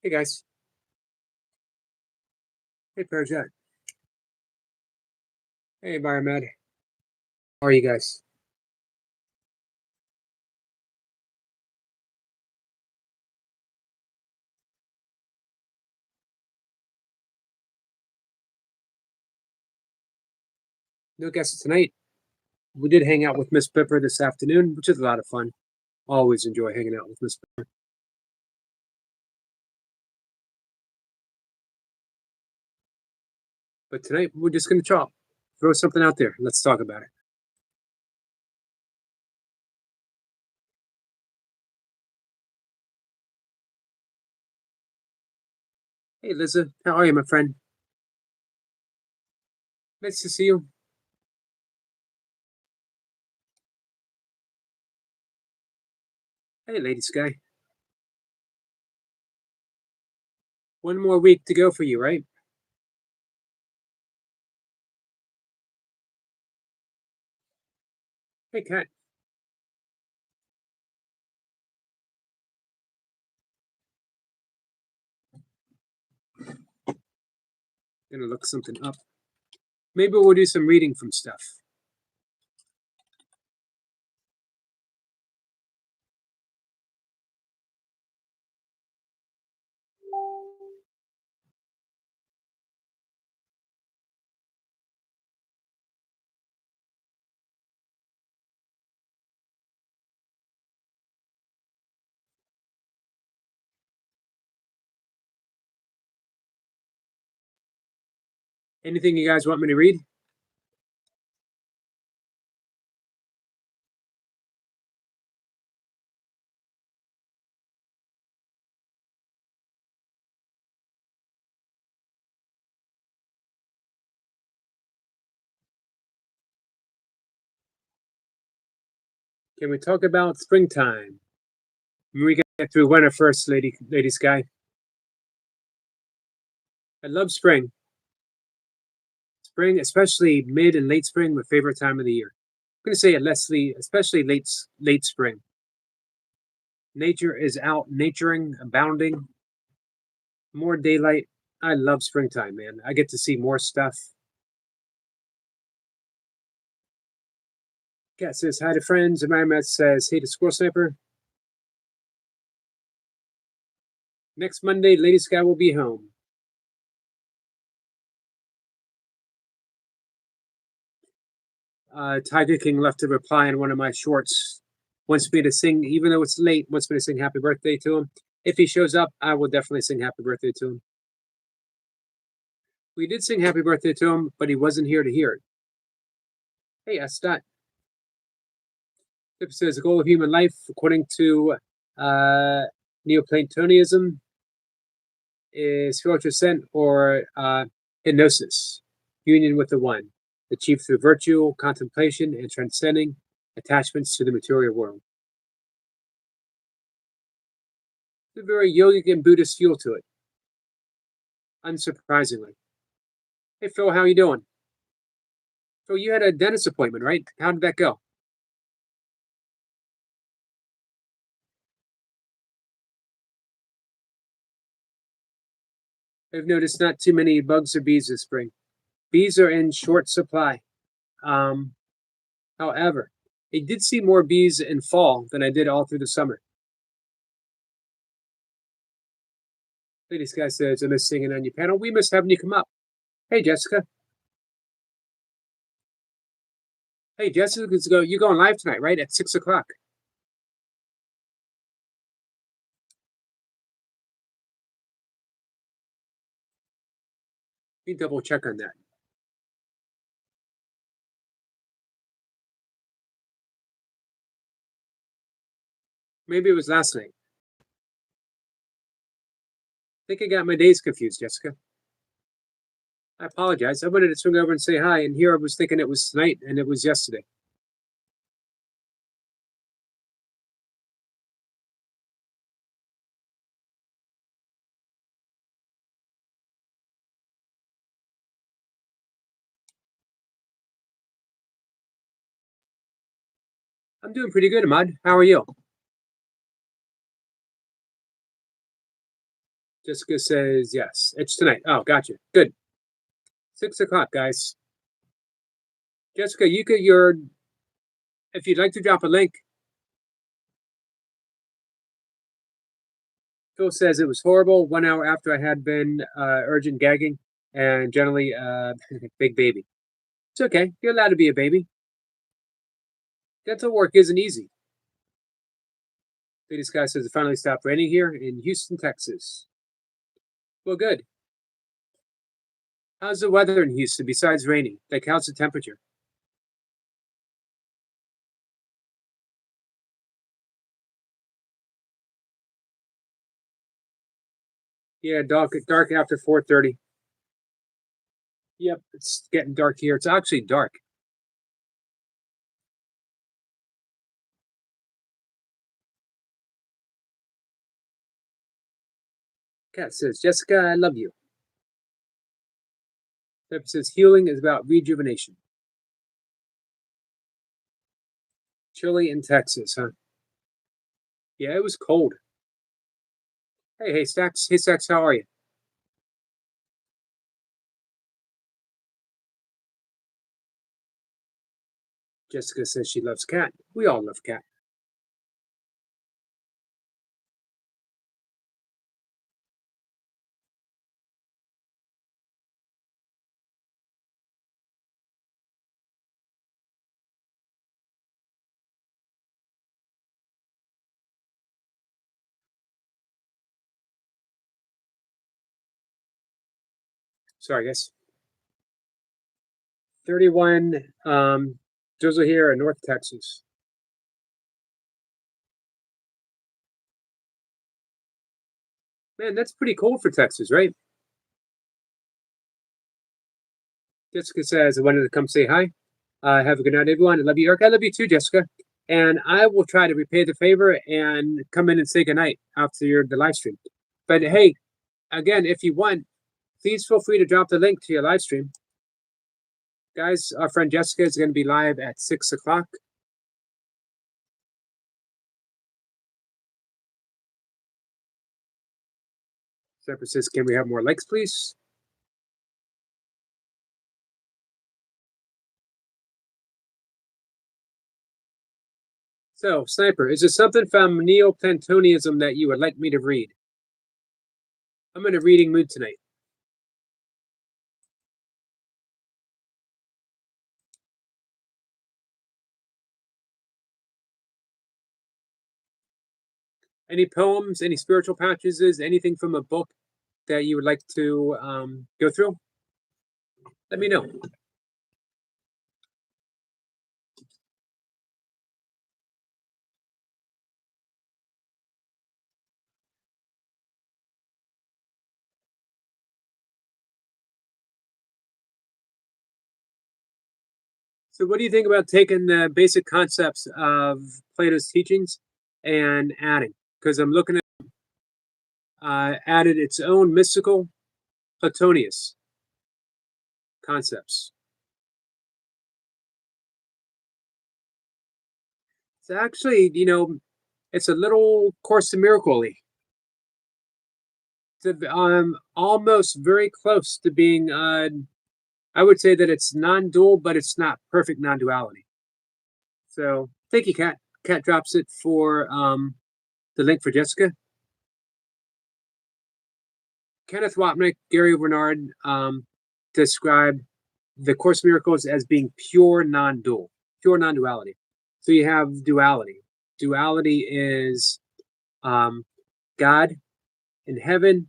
Hey guys. Hey Parajat. Hey Biomed. How are you guys? No guests tonight. We did hang out with Miss Pepper this afternoon, which is a lot of fun. Always enjoy hanging out with Miss Pepper. But tonight we're just gonna chop. Throw something out there. Let's talk about it. Hey Liza, how are you, my friend? Nice to see you. Hey Lady Sky. One more week to go for you, right? Hey Kat. Gonna look something up. Maybe we'll do some reading from stuff. Anything you guys want me to read? Can we talk about springtime? When we get through winter first, Lady Sky. I love spring. Spring, especially mid and late spring, my favorite time of the year. I'm going to say it, Leslie, especially late spring. Nature is out, naturing, abounding, more daylight. I love springtime, man. I get to see more stuff. Cat says hi to friends. And Matt says hey to Squirrel Sniper. Next Monday, Lady Sky will be home. Tiger King left a reply in one of my shorts. Wants me to sing, even though it's late, wants me to sing happy birthday to him. If he shows up, I will definitely sing happy birthday to him. We did sing happy birthday to him, but he wasn't here to hear it. Hey, Estat. Tip says the goal of human life, according to Neoplatonism, is spiritual ascent or hypnosis, union with the One, achieved through virtue, contemplation, and transcending attachments to the material world. There's a very yogic and Buddhist feel to it, unsurprisingly. Hey, Phil, how you doing? Phil, you had a dentist appointment, right? How did that go? I've noticed not too many bugs or bees this spring. Bees are in short supply. Um, However, I did see more bees in fall than I did all through the summer. Lady Sky says, I miss singing on your panel. We miss having you come up. Hey, Jessica. Hey, Jessica, you're going live tonight, right? At 6 o'clock. Let me double check on that. Maybe it was last night. I think I got my days confused, Jessica. I apologize. I wanted to swing over and say hi, and here I was thinking it was tonight, and it was yesterday. I'm doing pretty good, Ahmad. How are you? Jessica says yes. It's tonight. Oh, gotcha. Good. 6 o'clock, guys. Jessica, you could your if you'd like to drop a link. Phil says it was horrible. 1 hour after I had been urgent gagging and generally big baby. It's okay. You're allowed to be a baby. Dental work isn't easy. Lady Sky says it finally stopped raining here in Houston, Texas. Well, good. How's the weather in Houston besides raining? Like, how's the temperature? Yeah, dark after 4:30. Yep, it's getting dark here. It's actually dark. Cat says, Jessica, I love you. Pepper says, healing is about rejuvenation. Chilly in Texas, huh? Yeah, it was cold. Hey, Stacks. Hey, Stacks, how are you? Jessica says she loves cat. We all love cat. Sorry, guys. 31 drizzle here in North Texas. Man, that's pretty cold for Texas, right? Jessica says, I wanted to come say hi. Have a good night, everyone. I love you, Eric. I love you too, Jessica. And I will try to repay the favor and come in and say goodnight after the live stream. But hey, again, if you want, please feel free to drop the link to your live stream. Guys, our friend Jessica is going to be live at 6 o'clock. Zephyr says, can we have more likes, please? So, Sniper, is there something from Neoplatonism that you would like me to read? I'm in a reading mood tonight. Any poems, any spiritual passages, anything from a book that you would like to go through? Let me know. So, what do you think about taking the basic concepts of Plato's teachings and adding? Because I'm looking at added its own mystical Platonius concepts. It's actually, it's a little Course in Miracle-y. It's almost very close to being. I would say that it's non-dual, but it's not perfect non-duality. So, thank you, Kat. Kat drops it for the link for Jessica. Kenneth Wapnick, Gary Renard describe the Course in Miracles as being pure non-dual, pure non-duality. So you have duality. Duality is God in heaven,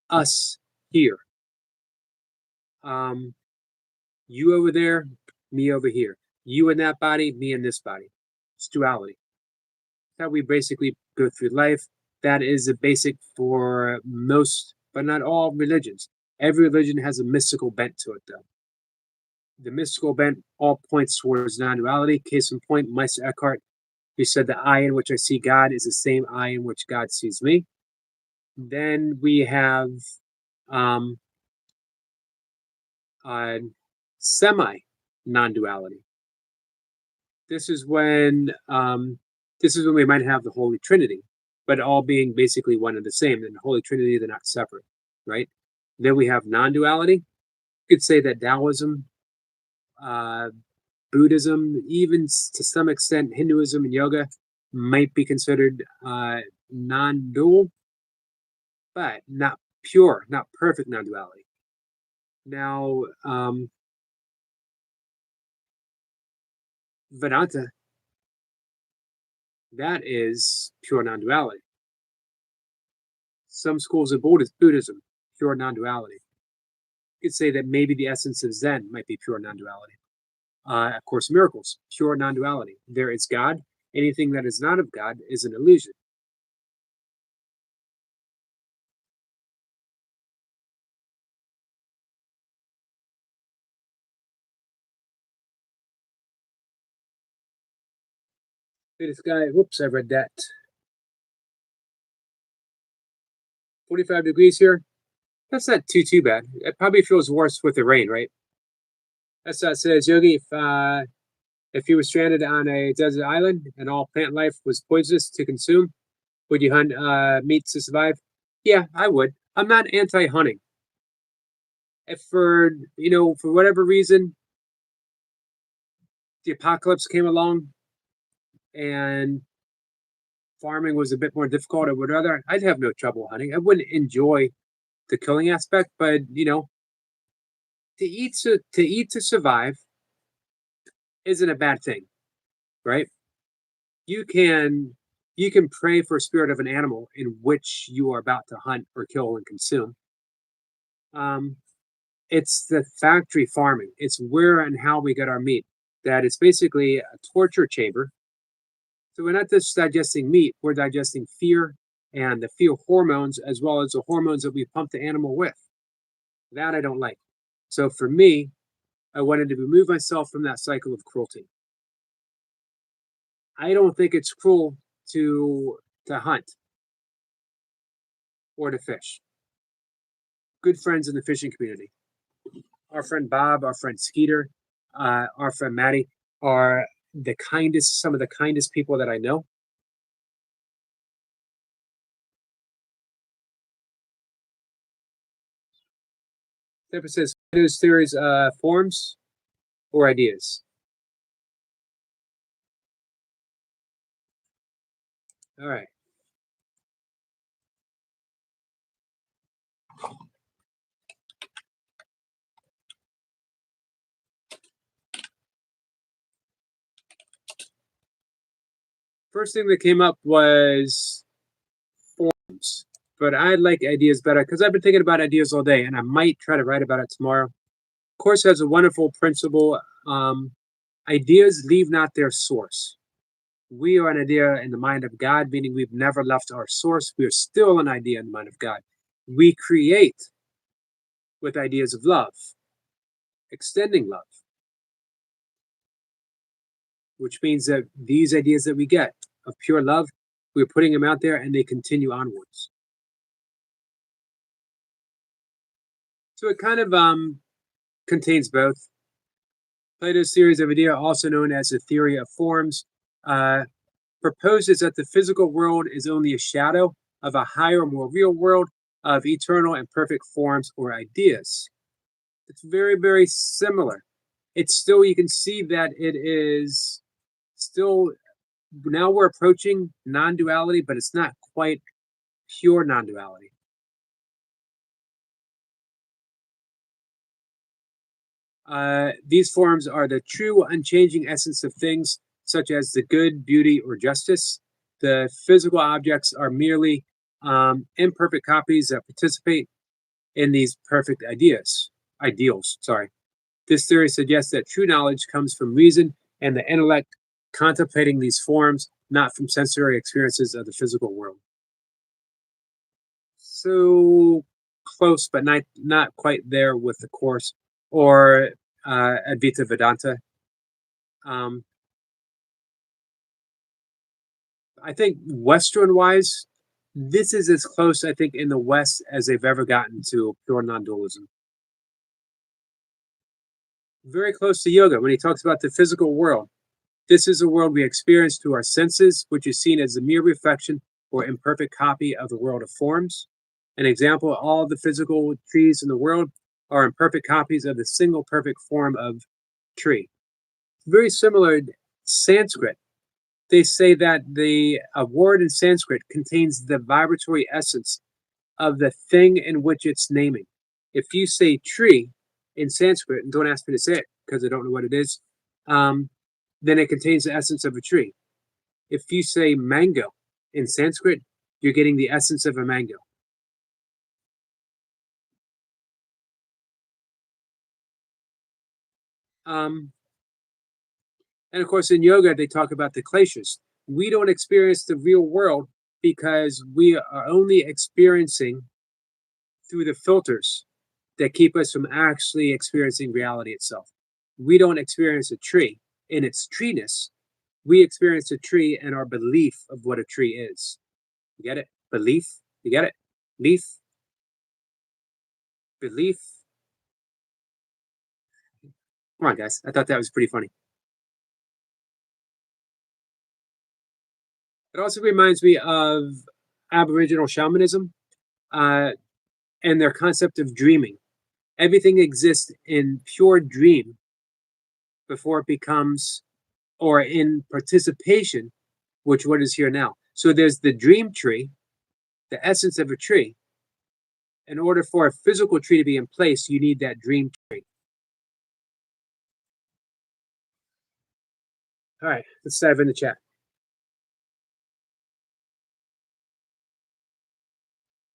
us here. You over there, me over here. You in that body, me in this body. It's duality. That's how we basically go through life. That is the basic for most, but not all religions. Every religion has a mystical bent to it, though. The mystical bent all points towards non-duality. Case in point, Meister Eckhart, who said the eye in which I see God is the same eye in which God sees me. Then we have semi non-duality. This is when we might have the Holy Trinity. but all being basically one and the same. In the Holy Trinity, they're not separate, right? Then we have non-duality. You could say that Taoism, uh, Buddhism, even to some extent Hinduism and yoga might be considered non-dual, but not pure, not perfect non-duality. Now, Vedanta, that is pure non-duality. Some schools of Buddhism, pure non-duality. You could say that maybe the essence of Zen might be pure non-duality. Of Course in Miracles, pure non-duality. There is God. Anything that is not of God is an illusion. This guy, whoops, I read that. 45 degrees here. That's not too bad. It probably feels worse with the rain, right? That's what it says, Yogi. If you were stranded on a desert island and all plant life was poisonous to consume, would you hunt meat to survive? Yeah, I would. I'm not anti-hunting. If for whatever reason, the apocalypse came along and farming was a bit more difficult or whatever, I'd have no trouble hunting. I wouldn't enjoy the killing aspect, but to eat to survive isn't a bad thing, right? You can you can pray for a spirit of an animal in which you are about to hunt or kill and consume. Um, it's the factory farming. It's where and how we get our meat. That is basically a torture chamber. So we're not just digesting meat; we're digesting fear and the fear hormones as well as the hormones that we pump the animal with. That I don't like. So for me, I wanted to remove myself from that cycle of cruelty. I don't think it's cruel to hunt or to fish. Good friends in the fishing community. Our friend Bob, our friend Skeeter, our friend Maddie are some of the kindest people that I know. Stephen says, those theories, forms or ideas. All right. First thing that came up was forms, but I like ideas better because I've been thinking about ideas all day, and I might try to write about it tomorrow. Course has a wonderful principle. Ideas leave not their source. We are an idea in the mind of God, meaning we've never left our source. We are still an idea in the mind of God. We create with ideas of love, extending love, which means that these ideas that we get of pure love, we're putting them out there and they continue onwards. So it kind of contains both. Plato's theories of idea, also known as the theory of forms, proposes that the physical world is only a shadow of a higher, more real world of eternal and perfect forms or ideas. It's very, very similar. It's still, you can see that it is still, now we're approaching non duality, but it's not quite pure non duality. These forms are the true, unchanging essence of things, such as the good, beauty, or justice. The physical objects are merely imperfect copies that participate in these perfect ideals. Sorry. This theory suggests that true knowledge comes from reason and the intellect contemplating these forms, not from sensory experiences of the physical world. So close, but not quite there with the Course or Advaita Vedanta. Um, I think Western wise, this is as close, I think, in the West as they've ever gotten to pure non dualism. Very close to yoga when he talks about the physical world. This is a world we experience through our senses, which is seen as a mere reflection or imperfect copy of the world of forms. An example, all the physical trees in the world are imperfect copies of the single perfect form of tree. Very similar to Sanskrit. They say that the word in Sanskrit contains the vibratory essence of the thing in which it's naming. If you say tree in Sanskrit, and don't ask me to say it because I don't know what it is, then it contains the essence of a tree. If you say mango in Sanskrit, you're getting the essence of a mango. And of course, in yoga, they talk about the kleshas. We don't experience the real world because we are only experiencing through the filters that keep us from actually experiencing reality itself. We don't experience a tree in its treeness. We experience a tree in our belief of what a tree is. You get it? Belief. You get it? Leaf. Belief. Come on, guys. I thought that was pretty funny. It also reminds me of Aboriginal shamanism uh, and their concept of dreaming. Everything exists in pure dream before it becomes, or in participation, which what is here now. So there's the dream tree, the essence of a tree. In order for a physical tree to be in place, you need that dream tree. All right, let's dive in the chat.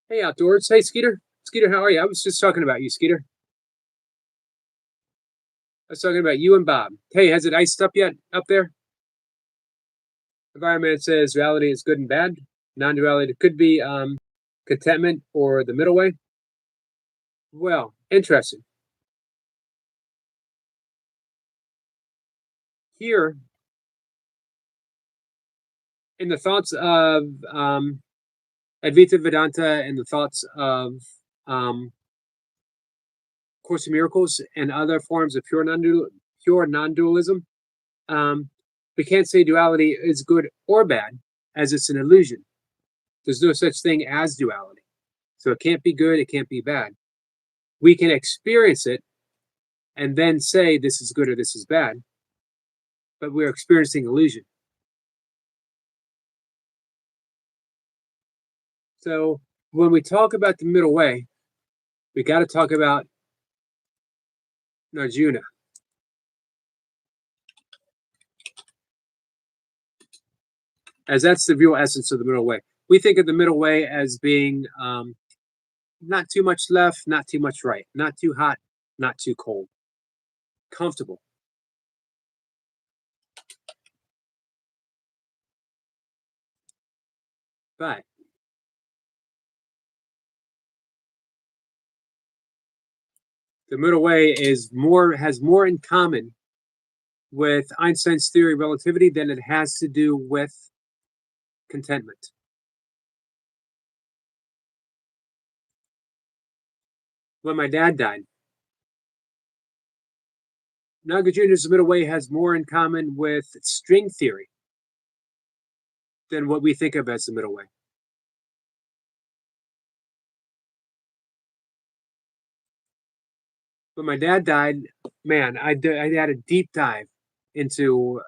Hey, Outdoors. Hey, Skeeter. Skeeter, how are you? I was just talking about you, Skeeter. I was talking about you and Bob. Hey, has it iced up yet up there? Environment says reality is good and bad. Non-duality could be contentment or the middle way. Well, interesting. Here, in the thoughts of Advaita Vedanta and the thoughts of Course in Miracles and other forms of pure non-dualism, we can't say duality is good or bad, as it's an illusion. There's no such thing as duality. So it can't be good, it can't be bad. We can experience it and then say this is good or this is bad, but we're experiencing illusion. So when we talk about the middle way, we got to talk about Narjuna. As that's the real essence of the middle way. We think of the middle way as being not too much left, not too much right, not too hot, not too cold, comfortable. But the middle way has more in common with Einstein's theory of relativity than it has to do with contentment. When my dad died, Nagarjuna's middle way has more in common with string theory than what we think of as the middle way. When my dad died, man, I had a deep dive into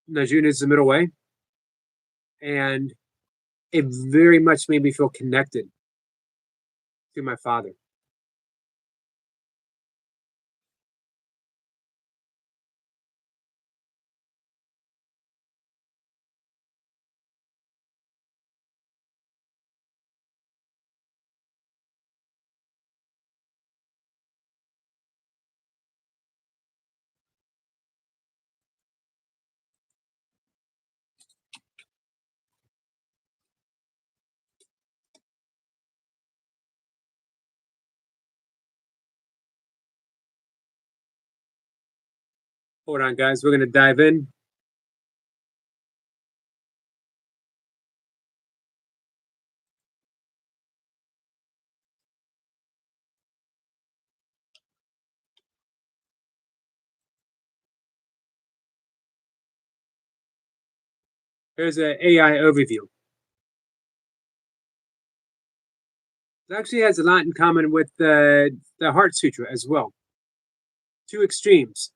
Nagarjuna's middle way, and it very much made me feel connected to my father. Hold on, guys. We're going to dive in. Here's an AI overview. It actually has a lot in common with the Heart Sutra as well. Two extremes: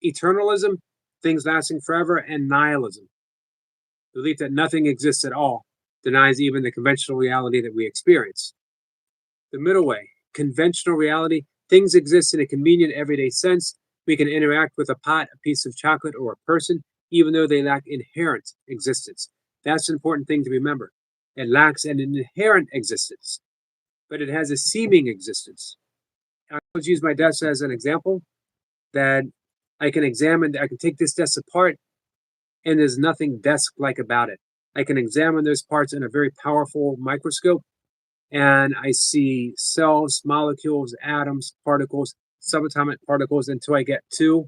eternalism, things lasting forever, and nihilism, belief that nothing exists at all, denies even the conventional reality that we experience. The middle way, conventional reality, things exist in a convenient everyday sense. We can interact with a pot, a piece of chocolate, or a person, even though they lack inherent existence. That's an important thing to remember. It lacks an inherent existence, but it has a seeming existence. I always use my desk as an example that I can examine, I can take this desk apart, and there's nothing desk like about it. I can examine those parts in a very powerful microscope, and I see cells, molecules, atoms, particles, subatomic particles until I get to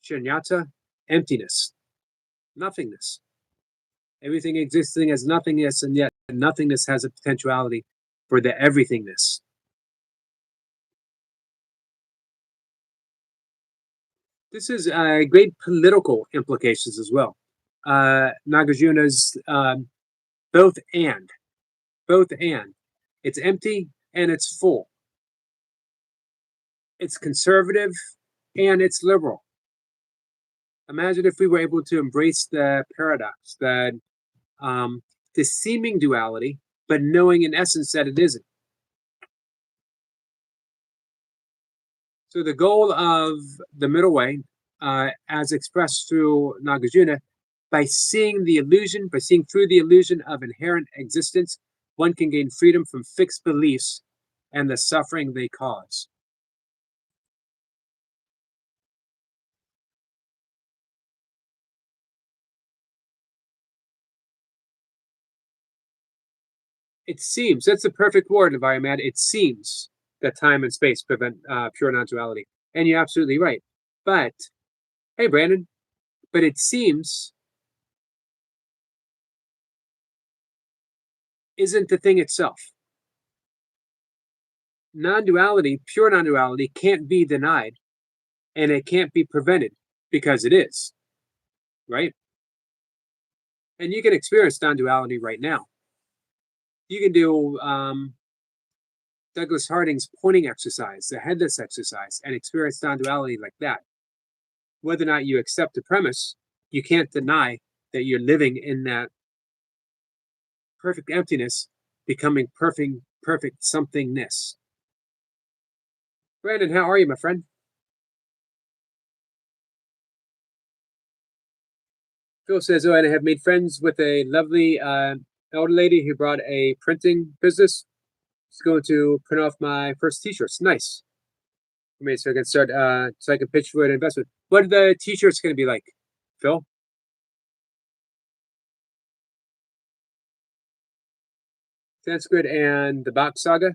shunyata, emptiness, nothingness. Everything existing as nothingness, and yet nothingness has a potentiality for the everythingness. This is great political implications as well. Nagarjuna's both and, both and. It's empty and it's full. It's conservative and it's liberal. Imagine if we were able to embrace the paradox, that the seeming duality, but knowing in essence that it isn't. So the goal of the middle way, as expressed through Nagarjuna, by seeing the illusion, by seeing through the illusion of inherent existence, one can gain freedom from fixed beliefs and the suffering they cause. It seems, that's the perfect word, Environment. It seems that time and space prevent pure non-duality. And you're absolutely right. But, hey, Brandon, but it seems isn't the thing itself. Non-duality, pure non-duality, can't be denied, and it can't be prevented because it is, right? And you can experience non-duality right now. You can do Douglas Harding's pointing exercise, the headless exercise, and experience non-duality like that. Whether or not you accept the premise, you can't deny that you're living in that perfect emptiness, becoming perfect somethingness. Brandon, how are you, my friend? Phil says, "Oh, and I have made friends with a lovely elder lady who brought a printing business. She's going to print off my first T-shirts. Nice. I mean, so I can start, so I can pitch for an investment. What are the T-shirts going to be like, Phil? Sanskrit and the Bach Saga.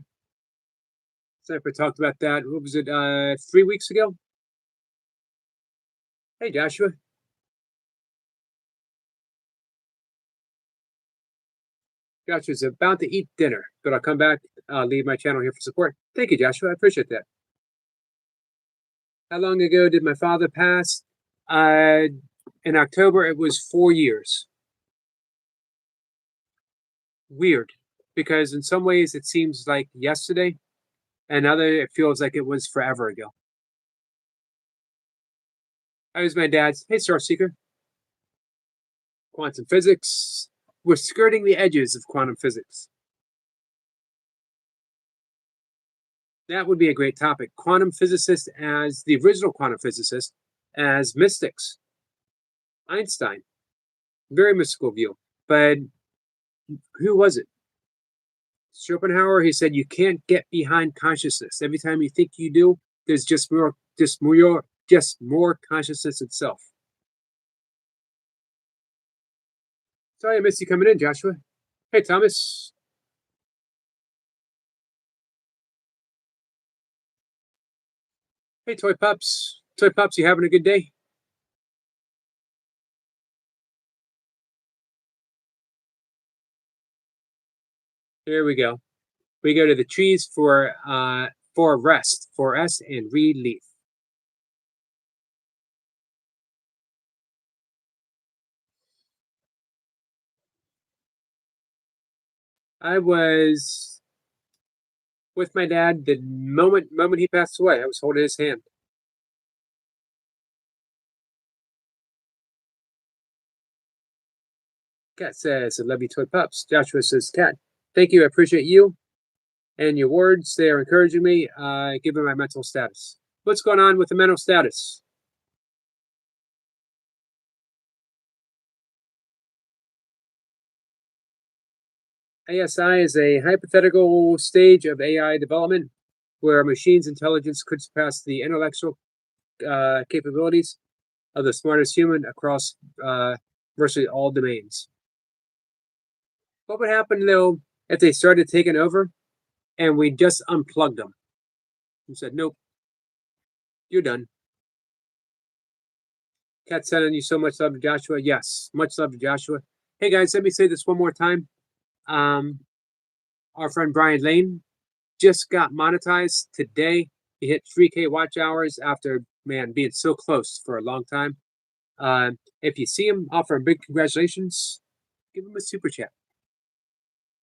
So I talked about that. What was it? 3 weeks ago. Hey, Joshua. Joshua's about to eat dinner, but I'll come back. I'll leave my channel here for support. Thank you, Joshua. I appreciate that. How long ago did my father pass? In October, it was 4 years. Weird, because in some ways it seems like yesterday, and other it feels like it was forever ago. I was my dad's. Hey, Star Seeker. Quantum physics. We're skirting the edges of quantum physics. That would be a great topic. Quantum physicists as the original quantum physicists as mystics. Einstein, very mystical view. But who was it? Schopenhauer. He said you can't get behind consciousness. Every time you think you do, there's just more consciousness itself. Sorry, I missed you coming in, Joshua. Hey, Thomas. Hey, Toy Pups. Toy Pups, you having a good day? Here we go. We go to the trees for rest, and relief. I was with my dad the moment he passed away. I was holding his hand. Cat says, I love you, toy pups. Joshua says, Cat, thank you. I appreciate you and your words. They are encouraging me, given my mental status. What's going on with the mental status? ASI is a hypothetical stage of AI development where a machine's intelligence could surpass the intellectual capabilities of the smartest human across virtually all domains. What would happen though if they started taking over and we just unplugged them and said, "Nope, you're done." Cat sending you so much love to Joshua. Yes, much love to Joshua. Hey guys, let me say this one more time. Um, our friend Brian Lane just got monetized today. He hit 3K watch hours after being so close for a long time. If you see him, offer him big congratulations. Give him a super chat.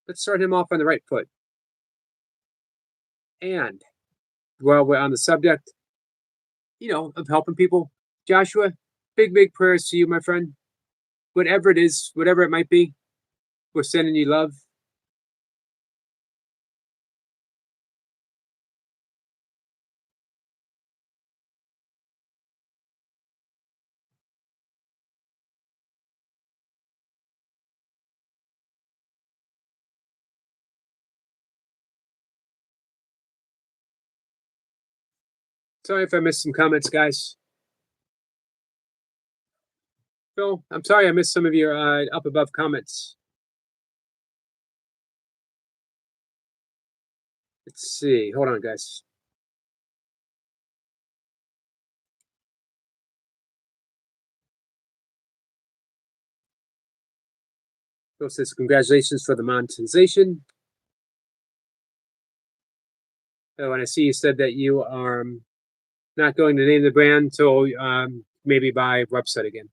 Let's start him off on the right foot. And while we're on the subject, of helping people, Joshua, big prayers to you, my friend. Whatever it is, whatever it might be, we're sending you love. Sorry if I missed some comments, guys. Phil, I'm sorry I missed some of your up above comments. Let's see. Hold on, guys. Phil says, congratulations for the monetization. Oh, and I see you said that you are not going to name the brand until maybe buy website again.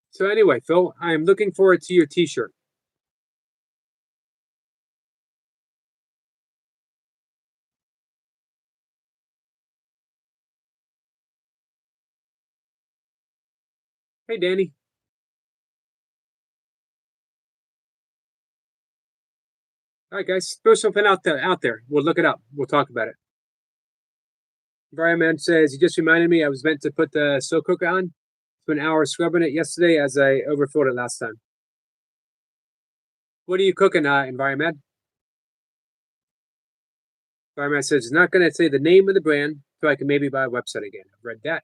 So anyway, Phil, I am looking forward to your T-shirt. Hey, Danny. All right, guys, throw something out there. We'll look it up. We'll talk about it. Environment says, you just reminded me I was meant to put the slow cooker on. Spent an hour scrubbing it yesterday as I overfilled it last time. What are you cooking, Environment? Environment says, it's not going to say the name of the brand, so I can maybe buy a website again. I've read that.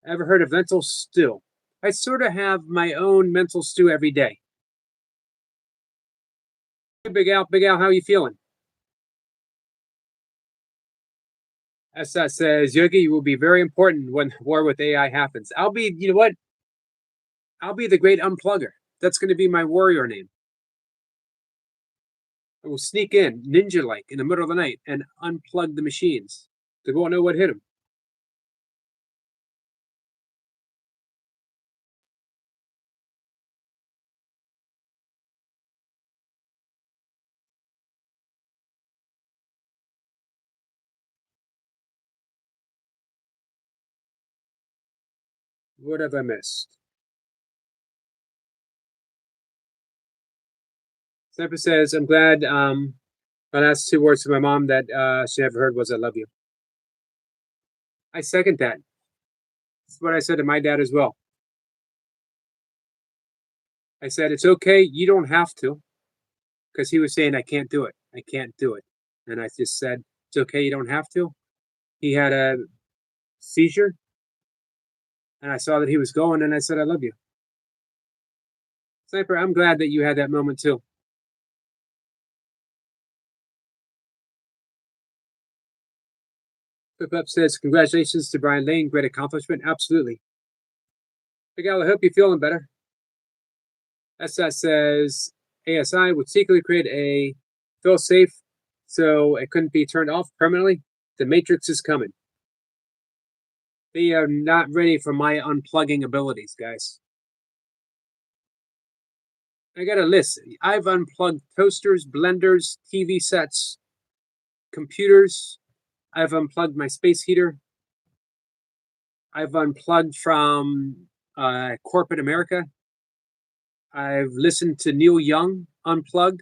Ever heard of lentil stew? I sort of have my own mental stew every day. Hey, Big Al, how you feeling? Essa says, Yogi, you will be very important when war with AI happens. I'll be, you know what? I'll be the great unplugger. That's going to be my warrior name. I will sneak in, ninja like, in the middle of the night and unplug the machines. They won't know what hit them. What have I missed? Sniper says, I'm glad my last two words to my mom that she never heard was I love you. I second that. That's what I said to my dad as well. I said, it's okay. You don't have to. Because he was saying, I can't do it. I can't do it. And I just said, it's okay. You don't have to. He had a seizure. And I saw that he was going. And I said, I love you. Sniper, I'm glad that you had that moment too. Pip Up says, congratulations to Brian Lane. Great accomplishment. Absolutely. Big Al, I hope you're feeling better. SS says ASI would secretly create a fail safe so it couldn't be turned off permanently. The Matrix is coming. They are not ready for my unplugging abilities, guys. I got a list. I've unplugged toasters, blenders, TV sets, computers. I've unplugged my space heater. I've unplugged from corporate America. I've listened to Neil Young unplugged.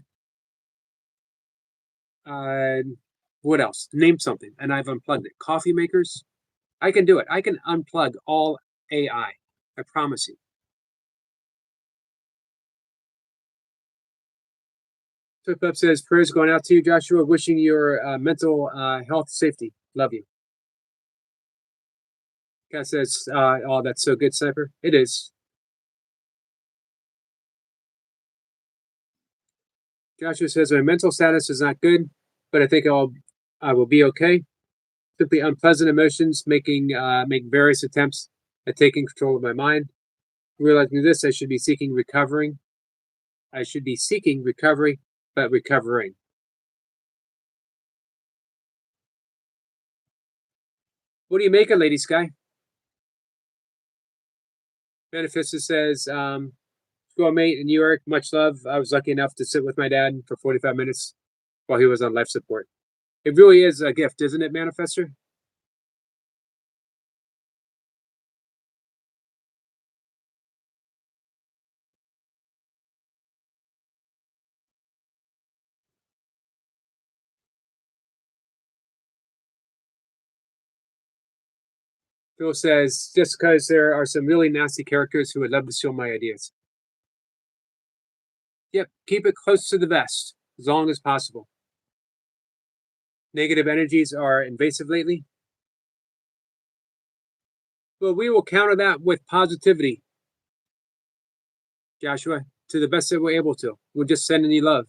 What else? Name something, and I've unplugged it. Coffee makers. I can do it. I can unplug all AI. I promise you. Flip Up says, prayers going out to you, Joshua. Wishing your mental health safety. Love you. Cat says, oh, that's so good, Sniper. It is. Joshua says, my mental status is not good, but I think I will be okay. Simply unpleasant emotions make various attempts at taking control of my mind. Realizing this, I should be seeking recovery, but recovering. What do you make of Lady Sky? Manifesta says, school mate in New York, much love. I was lucky enough to sit with my dad for 45 minutes while he was on life support. It really is a gift, isn't it, Manifester? Phil says, just because there are some really nasty characters who would love to steal my ideas. Yep, keep it close to the vest, as long as possible. Negative energies are invasive lately. Well, we will counter that with positivity, Joshua, to the best that we're able to. We're just sending you love.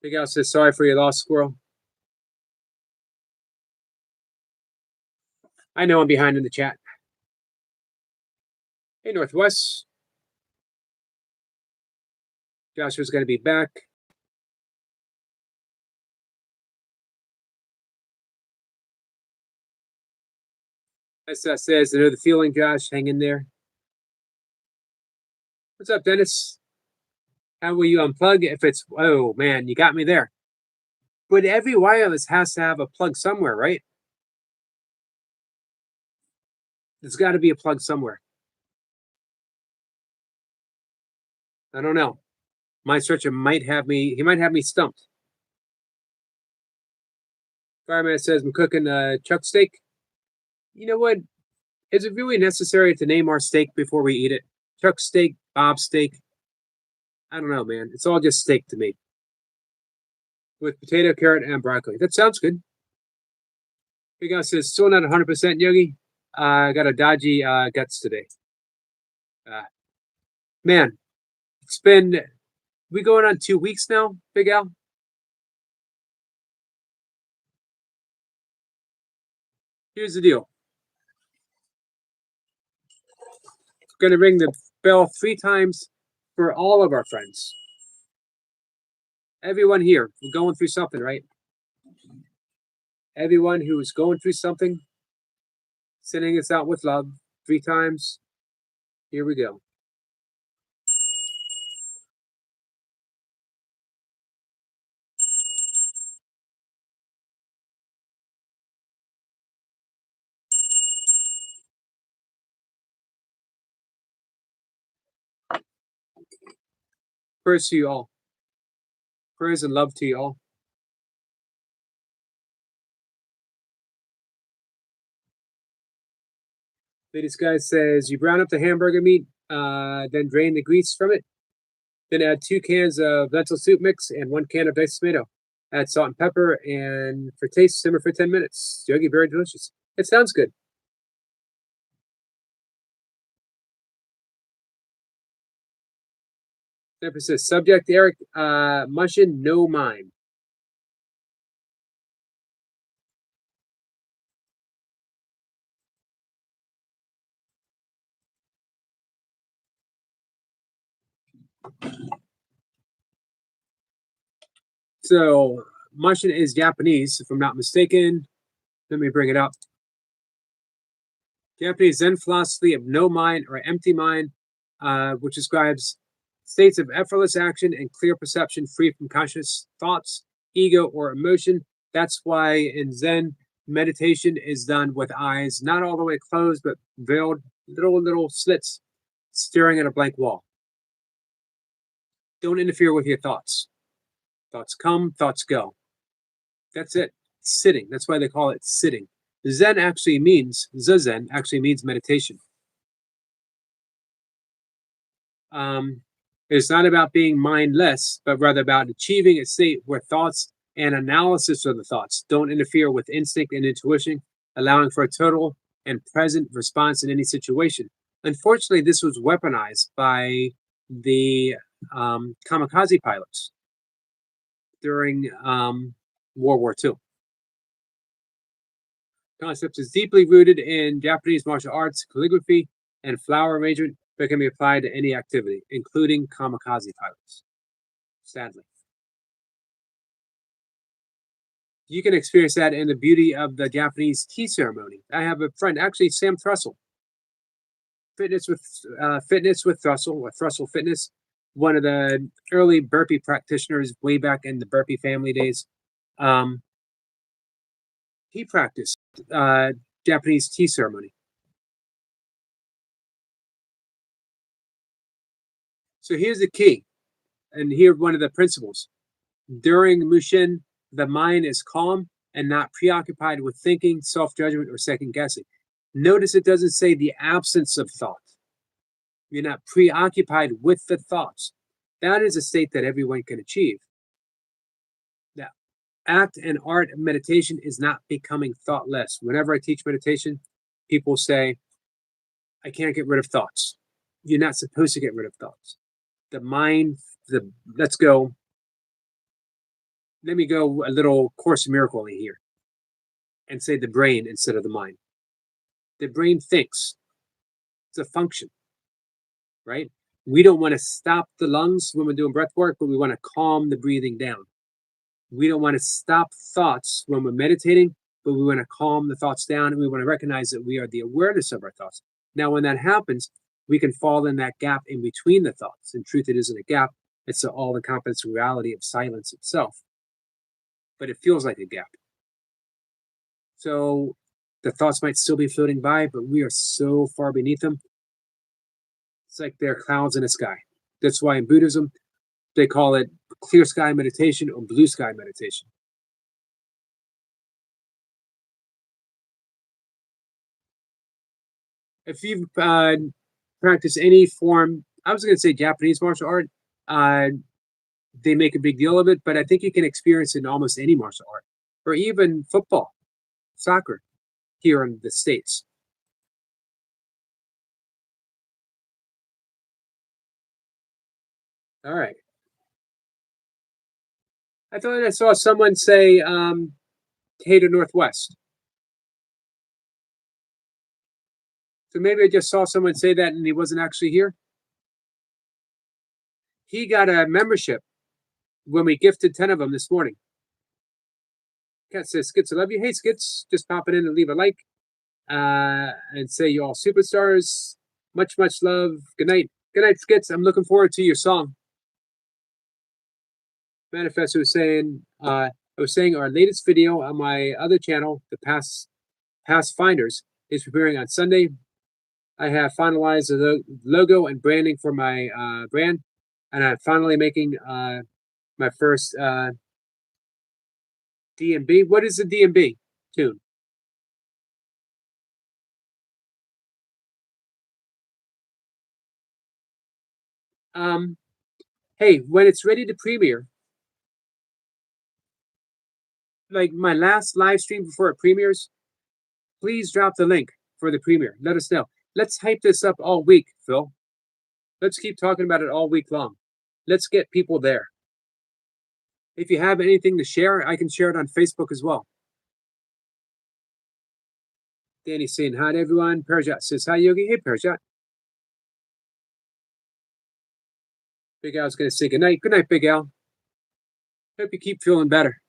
Big Al says, sorry for your loss, Squirrel. I know I'm behind in the chat. Hey, Northwest. Joshua's going to be back. SS says, I know the feeling, Josh. Hang in there. What's up, Dennis? How will you unplug if it's, oh man, you got me there. But every wireless has to have a plug somewhere, right? There's got to be a plug somewhere. I don't know. My searcher might have me, he might have me stumped. Fireman says, I'm cooking chuck steak. You know what? Is it really necessary to name our steak before we eat it? Chuck steak, Bob steak. I don't know, man. It's all just steak to me. With potato, carrot, and broccoli. That sounds good. Big Guy says, still not 100% Yogi. I got a dodgy guts today. Man, it's been, we going on 2 weeks now, Big Al? Here's the deal. Going to ring the bell 3 times for all of our friends. Everyone here, we're going through something, right? Everyone who is going through something, sending us out with love 3 times. Here we go. Prayers to you all. Prayers and love to you all. Lady Sky says, you brown up the hamburger meat, then drain the grease from it. Then add 2 cans of lentil soup mix and 1 can of diced tomato. Add salt and pepper, and for taste, simmer for 10 minutes. Yogi, very delicious. It sounds good. Emphasis. Subject, Eric Mushin, no mime. So Mushin is Japanese, if I'm not mistaken. Let me bring it up. Japanese Zen philosophy of no mind or empty mind, which describes states of effortless action and clear perception free from conscious thoughts, ego, or emotion. That's why in Zen, meditation is done with eyes not all the way closed, but veiled little slits, staring at a blank wall. Don't interfere with your thoughts. Thoughts come, thoughts go. That's it. Sitting. That's why they call it sitting. Zazen actually means meditation. Um, it's not about being mindless, but rather about achieving a state where thoughts and analysis of the thoughts don't interfere with instinct and intuition, allowing for a total and present response in any situation. Unfortunately, this was weaponized by the kamikaze pilots during World War II. Concept is deeply rooted in Japanese martial arts, calligraphy, and flower arrangement, but can be applied to any activity, including kamikaze pilots. Sadly, you can experience that in the beauty of the Japanese tea ceremony. I have a friend, actually, Sam Thrussell, fitness with Thrussell, or Thrussell Fitness, one of the early burpee practitioners way back in the burpee family days. Um, he practiced Japanese tea ceremony. So here's the key, and here one of the principles. During Mushin, the mind is calm and not preoccupied with thinking, self judgment, or second guessing. Notice it doesn't say the absence of thought. You're not preoccupied with the thoughts. That is a state that everyone can achieve. Now, act and art of meditation is not becoming thoughtless. Whenever I teach meditation, people say, I can't get rid of thoughts. You're not supposed to get rid of thoughts. The mind, let's go. Let me go a little Course in Miracle here and say the brain instead of the mind. The brain thinks. It's a function, right? We don't want to stop the lungs when we're doing breath work, but we want to calm the breathing down. We don't want to stop thoughts when we're meditating, but we want to calm the thoughts down, and we want to recognize that we are the awareness of our thoughts. Now, when that happens, we can fall in that gap in between the thoughts. In truth, it isn't a gap. It's the all-encompassing reality of silence itself. But it feels like a gap. So the thoughts might still be floating by, but we are so far beneath them. It's like they're clouds in the sky. That's why in Buddhism, they call it clear sky meditation or blue sky meditation. If you've practiced any form, I was going to say Japanese martial art, they make a big deal of it, but I think you can experience it in almost any martial art, or even football, soccer here in the States. All right. I thought I saw someone say Hater Northwest. So maybe I just saw someone say that and he wasn't actually here. He got a membership when we gifted 10 of them this morning. Cat says, Skits, I love you. Hey, Skits, just pop it in and leave a like and say you all superstars. Much love. Good night. Good night, Skits. I'm looking forward to your song. Manifesto was saying, I was saying our latest video on my other channel, the Past Finders, is preparing on Sunday. I have finalized the logo and branding for my brand, and I'm finally making my first DMB. What is the DMB tune? Hey, when it's ready to premiere, like my last live stream before it premieres, please drop the link for the premiere. Let us know. Let's hype this up all week, Phil. Let's keep talking about it all week long. Let's get people there. If you have anything to share, I can share it on Facebook as well. Danny's saying hi to everyone. Parajat says hi, Yogi. Hey, Parajat. Big Al's going to say good night. Good night, Big Al. Hope you keep feeling better.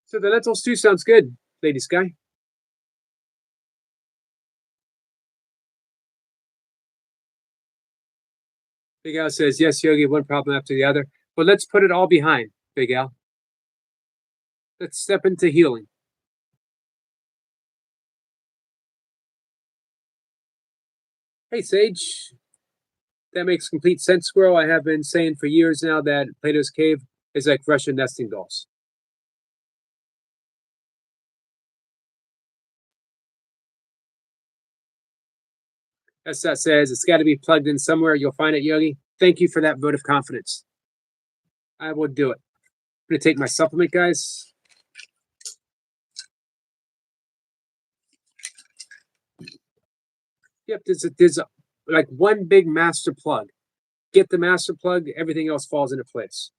So the lentil stew sounds good, Lady Sky. Big Al says, yes, Yogi, one problem after the other. But let's put it all behind, Big Al. Let's step into healing. Hey, Sage. That makes complete sense, Squirrel. I have been saying for years now that Plato's Cave is like Russian nesting dolls. As that says, it's got to be plugged in somewhere. You'll find it, Yogi. Thank you for that vote of confidence. I will do it. I'm going to take my supplement, guys. Yep, there's like one big master plug. Get the master plug, everything else falls into place.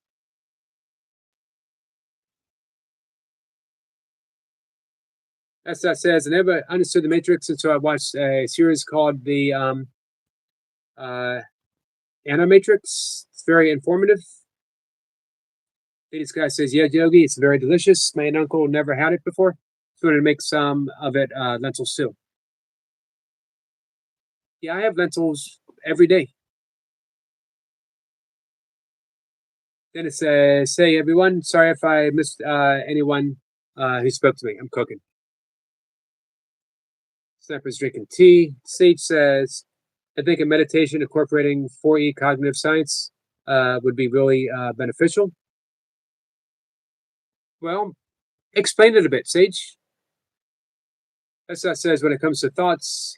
As that says, I never understood the Matrix until I watched a series called the Animatrix. It's very informative. This guy says, yeah, Yogi, it's very delicious. My aunt and uncle never had it before. So I'm going to make some of it lentil stew. Yeah, I have lentils every day. Then it says, say, everyone, sorry if I missed anyone who spoke to me. I'm cooking. Sniper's drinking tea. Sage says, I think a meditation incorporating 4E cognitive science would be really beneficial. Well, explain it a bit, Sage. As that says, when it comes to thoughts,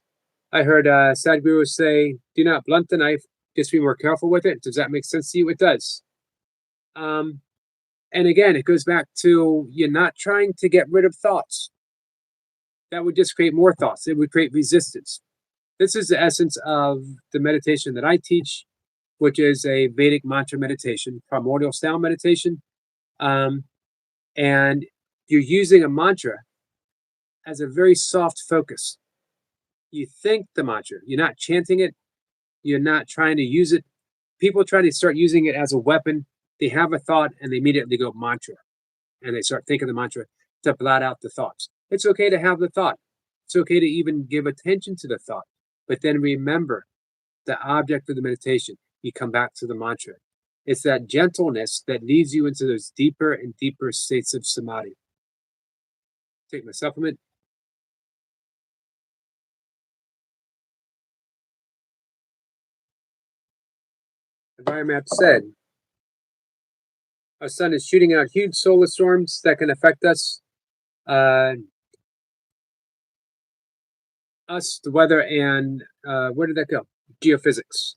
I heard Sadhguru say, do not blunt the knife, just be more careful with it. Does that make sense to you? It does. And again, it goes back to you're not trying to get rid of thoughts. That would just create more thoughts. It would create resistance. This is the essence of the meditation that I teach, which is a Vedic mantra meditation, primordial style meditation. And you're using a mantra as a very soft focus. You think the mantra, you're not chanting it, you're not trying to use it. People try to start using it as a weapon. They have a thought and they immediately go mantra. And they start thinking the mantra to blot out the thoughts. It's okay to have the thought. It's okay to even give attention to the thought. But then remember the object of the meditation. You come back to the mantra. It's that gentleness that leads you into those deeper and deeper states of samadhi. Take my supplement. Environment said, our sun is shooting out huge solar storms that can affect us, the weather, and where did that go? Geophysics.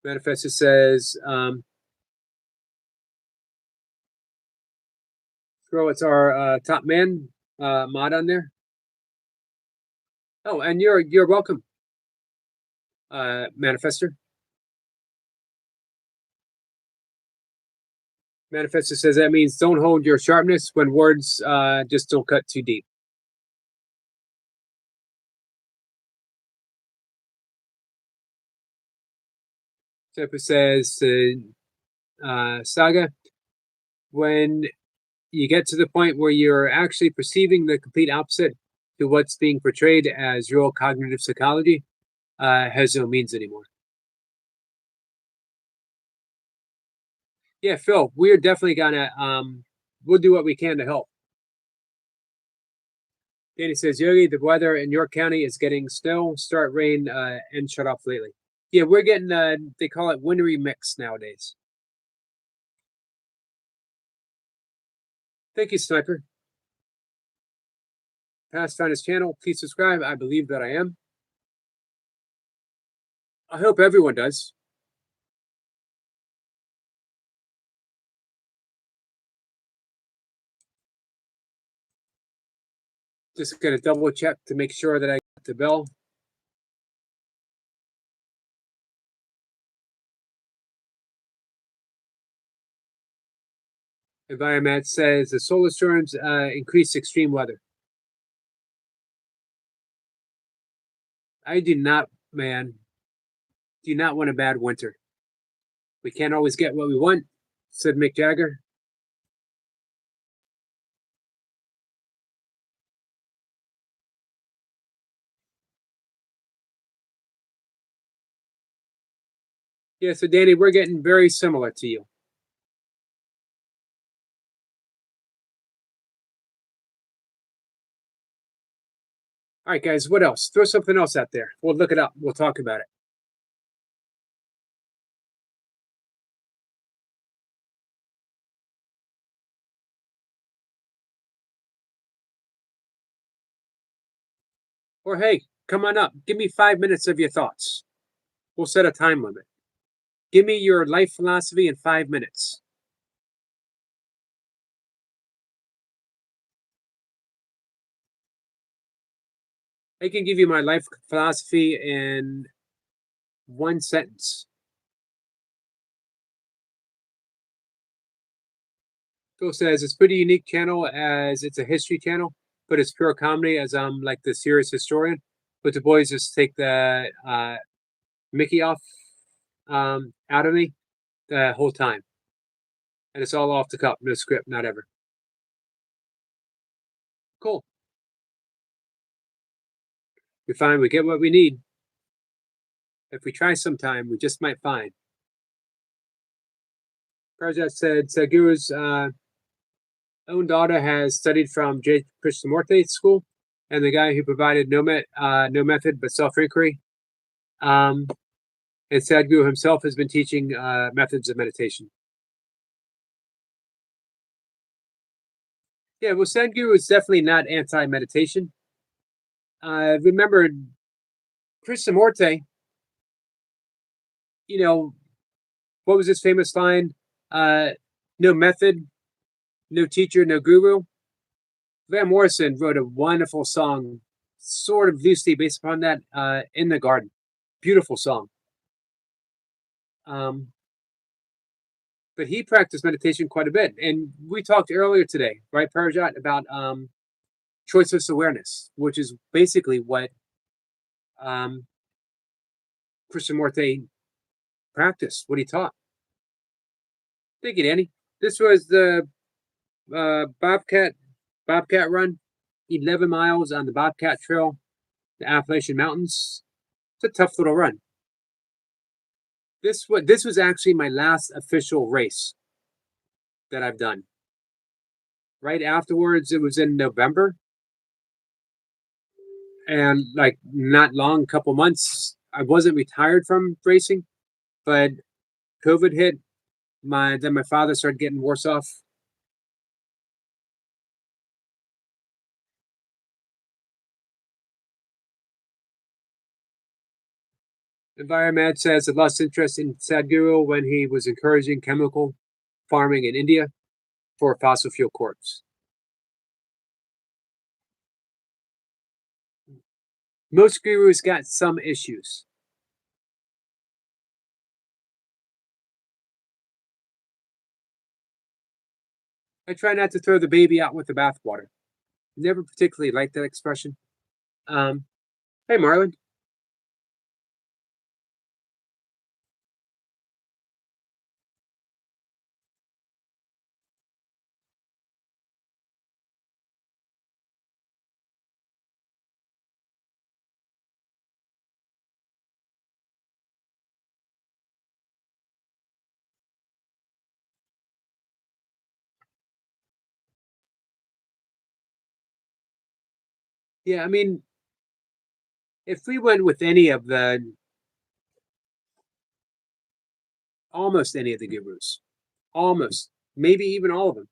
Manifesto says, Scroll, it's our top man mod on there. Oh, and you're welcome, Manifester. Manifesto says that means don't hold your sharpness when words just don't cut too deep. Tepa says, Saga, when you get to the point where you're actually perceiving the complete opposite to what's being portrayed as real cognitive psychology, has no means anymore. Yeah, Phil, we're definitely gonna we'll do what we can to help. Danny says, Yogi, the weather in York County is getting snow, start rain, and shut off lately. Yeah, we're getting they call it wintry mix nowadays. Thank you, Sniper. Past found his channel. Please subscribe. I believe that I am. I hope everyone does. Just gonna double check to make sure that I got the bell. Environment says the solar storms increase extreme weather. I do not, man, do not want a bad winter. We can't always get what we want, said Mick Jagger. Yeah, so Danny, we're getting very similar to you. All right, guys, what else? Throw something else out there. We'll look it up. We'll talk about it. Or hey, come on up. Give me 5 minutes of your thoughts. We'll set a time limit. Give me your life philosophy in 5 minutes. I can give you my life philosophy in one sentence. Phil says it's a pretty unique channel as it's a history channel, but it's pure comedy as I'm like the serious historian. But the boys just take the Mickey off out of me the whole time. And it's all off the cuff, no script, not ever. Cool. We find we get what we need. If we try sometime, we just might find. Prajat said Sadhguru's own daughter has studied from J. Krishnamurti School, and the guy who provided no method but self inquiry. And Sadhguru himself has been teaching methods of meditation. Yeah, well, Sadhguru is definitely not anti meditation. Remember, Krishnamurti, you know, what was his famous line? No method, no teacher, no guru. Van Morrison wrote a wonderful song, sort of loosely based upon that, In the Garden. Beautiful song. But he practiced meditation quite a bit. And we talked earlier today, right, Parajat, about choiceless awareness, which is basically what Krishnamurti practiced, what he taught. Thank you, Danny. This was the Bobcat run, 11 miles on the Bobcat Trail, the Appalachian Mountains. It's a tough little run. This was actually my last official race that I've done. Right afterwards, it was in November, and like not long, couple months, I wasn't retired from racing, but COVID hit. Then my father started getting worse off. Environment says it lost interest in Sadhguru when he was encouraging chemical farming in India for fossil fuel crops. Most gurus got some issues. I try not to throw the baby out with the bathwater. Never particularly liked that expression. Hey, Marlon. Yeah, I mean, if we went with almost any of the gurus, almost, maybe even all of them,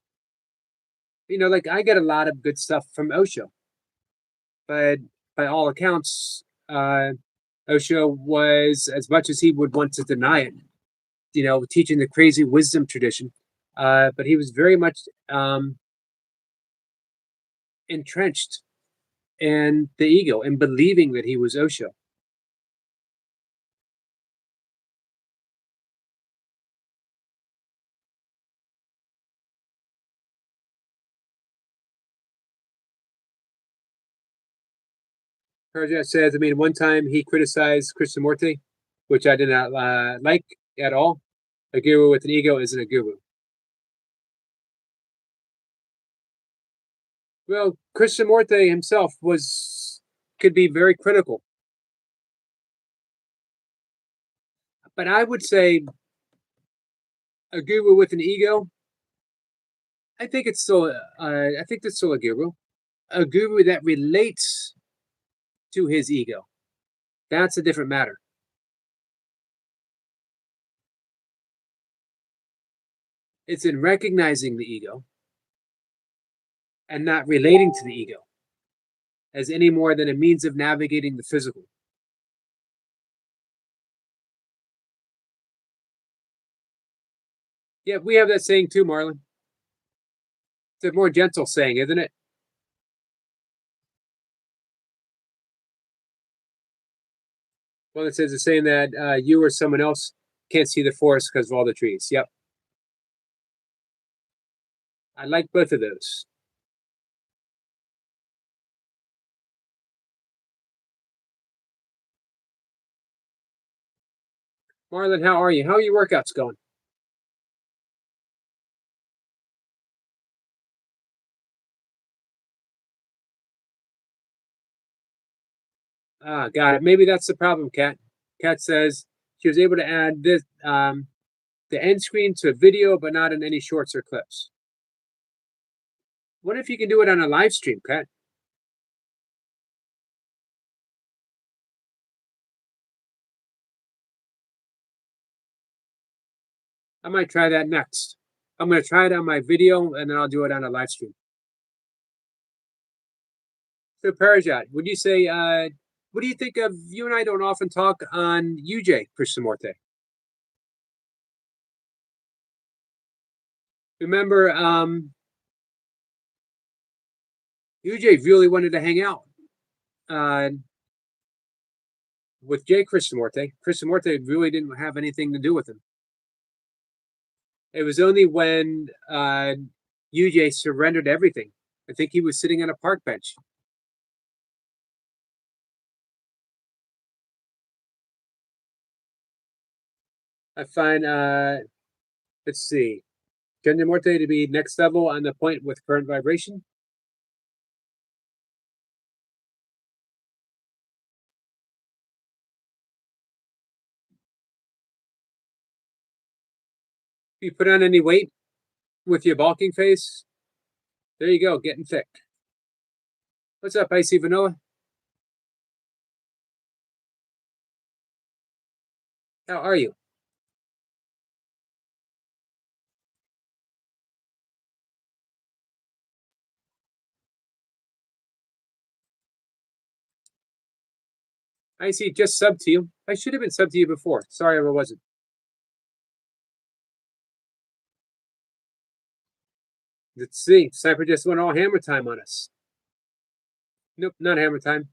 like I get a lot of good stuff from Osho, but by all accounts, Osho was, as much as he would want to deny it, teaching the crazy wisdom tradition, but he was very much entrenched in the ego and believing that he was Osho. Perja says, I mean, one time he criticized Krishnamurti, which I did not like at all. A guru with an ego isn't a guru. Well, Krishnamurti himself could be very critical, but I would say a guru with an ego. I think it's still. I think that's still a guru. A guru that relates to his ego. That's a different matter. It's in recognizing the ego and not relating to the ego as any more than a means of navigating the physical. Yeah, we have that saying too, Marlon. It's a more gentle saying, isn't it? Well, it says it's saying that you or someone else can't see the forest because of all the trees. Yep. I like both of those. Marlon, how are you? How are your workouts going? Ah, got it. Maybe that's the problem, Kat. Kat says she was able to add this the end screen to a video, but not in any shorts or clips. What if you can do it on a live stream, Kat? I might try that next. I'm going to try it on my video, and then I'll do it on a live stream. So, Parajat, would you say, what do you think of, you and I don't often talk on UJ Krishnamurti. Remember, UJ really wanted to hang out uh, with Jay Krishnamurti. Krishnamurti really didn't have anything to do with him. It was only when UJ surrendered everything. I think he was sitting on a park bench. I find, let's see, Krishnamurti to be next level on the point with current vibration. If you put on any weight with your bulking face, there you go, getting thick. What's up, Icy Vanilla? How are you? Icy just subbed to you. I should have been subbed to you before. Sorry if I wasn't. Let's see. Cypher just went all hammer time on us. Nope, not hammer time.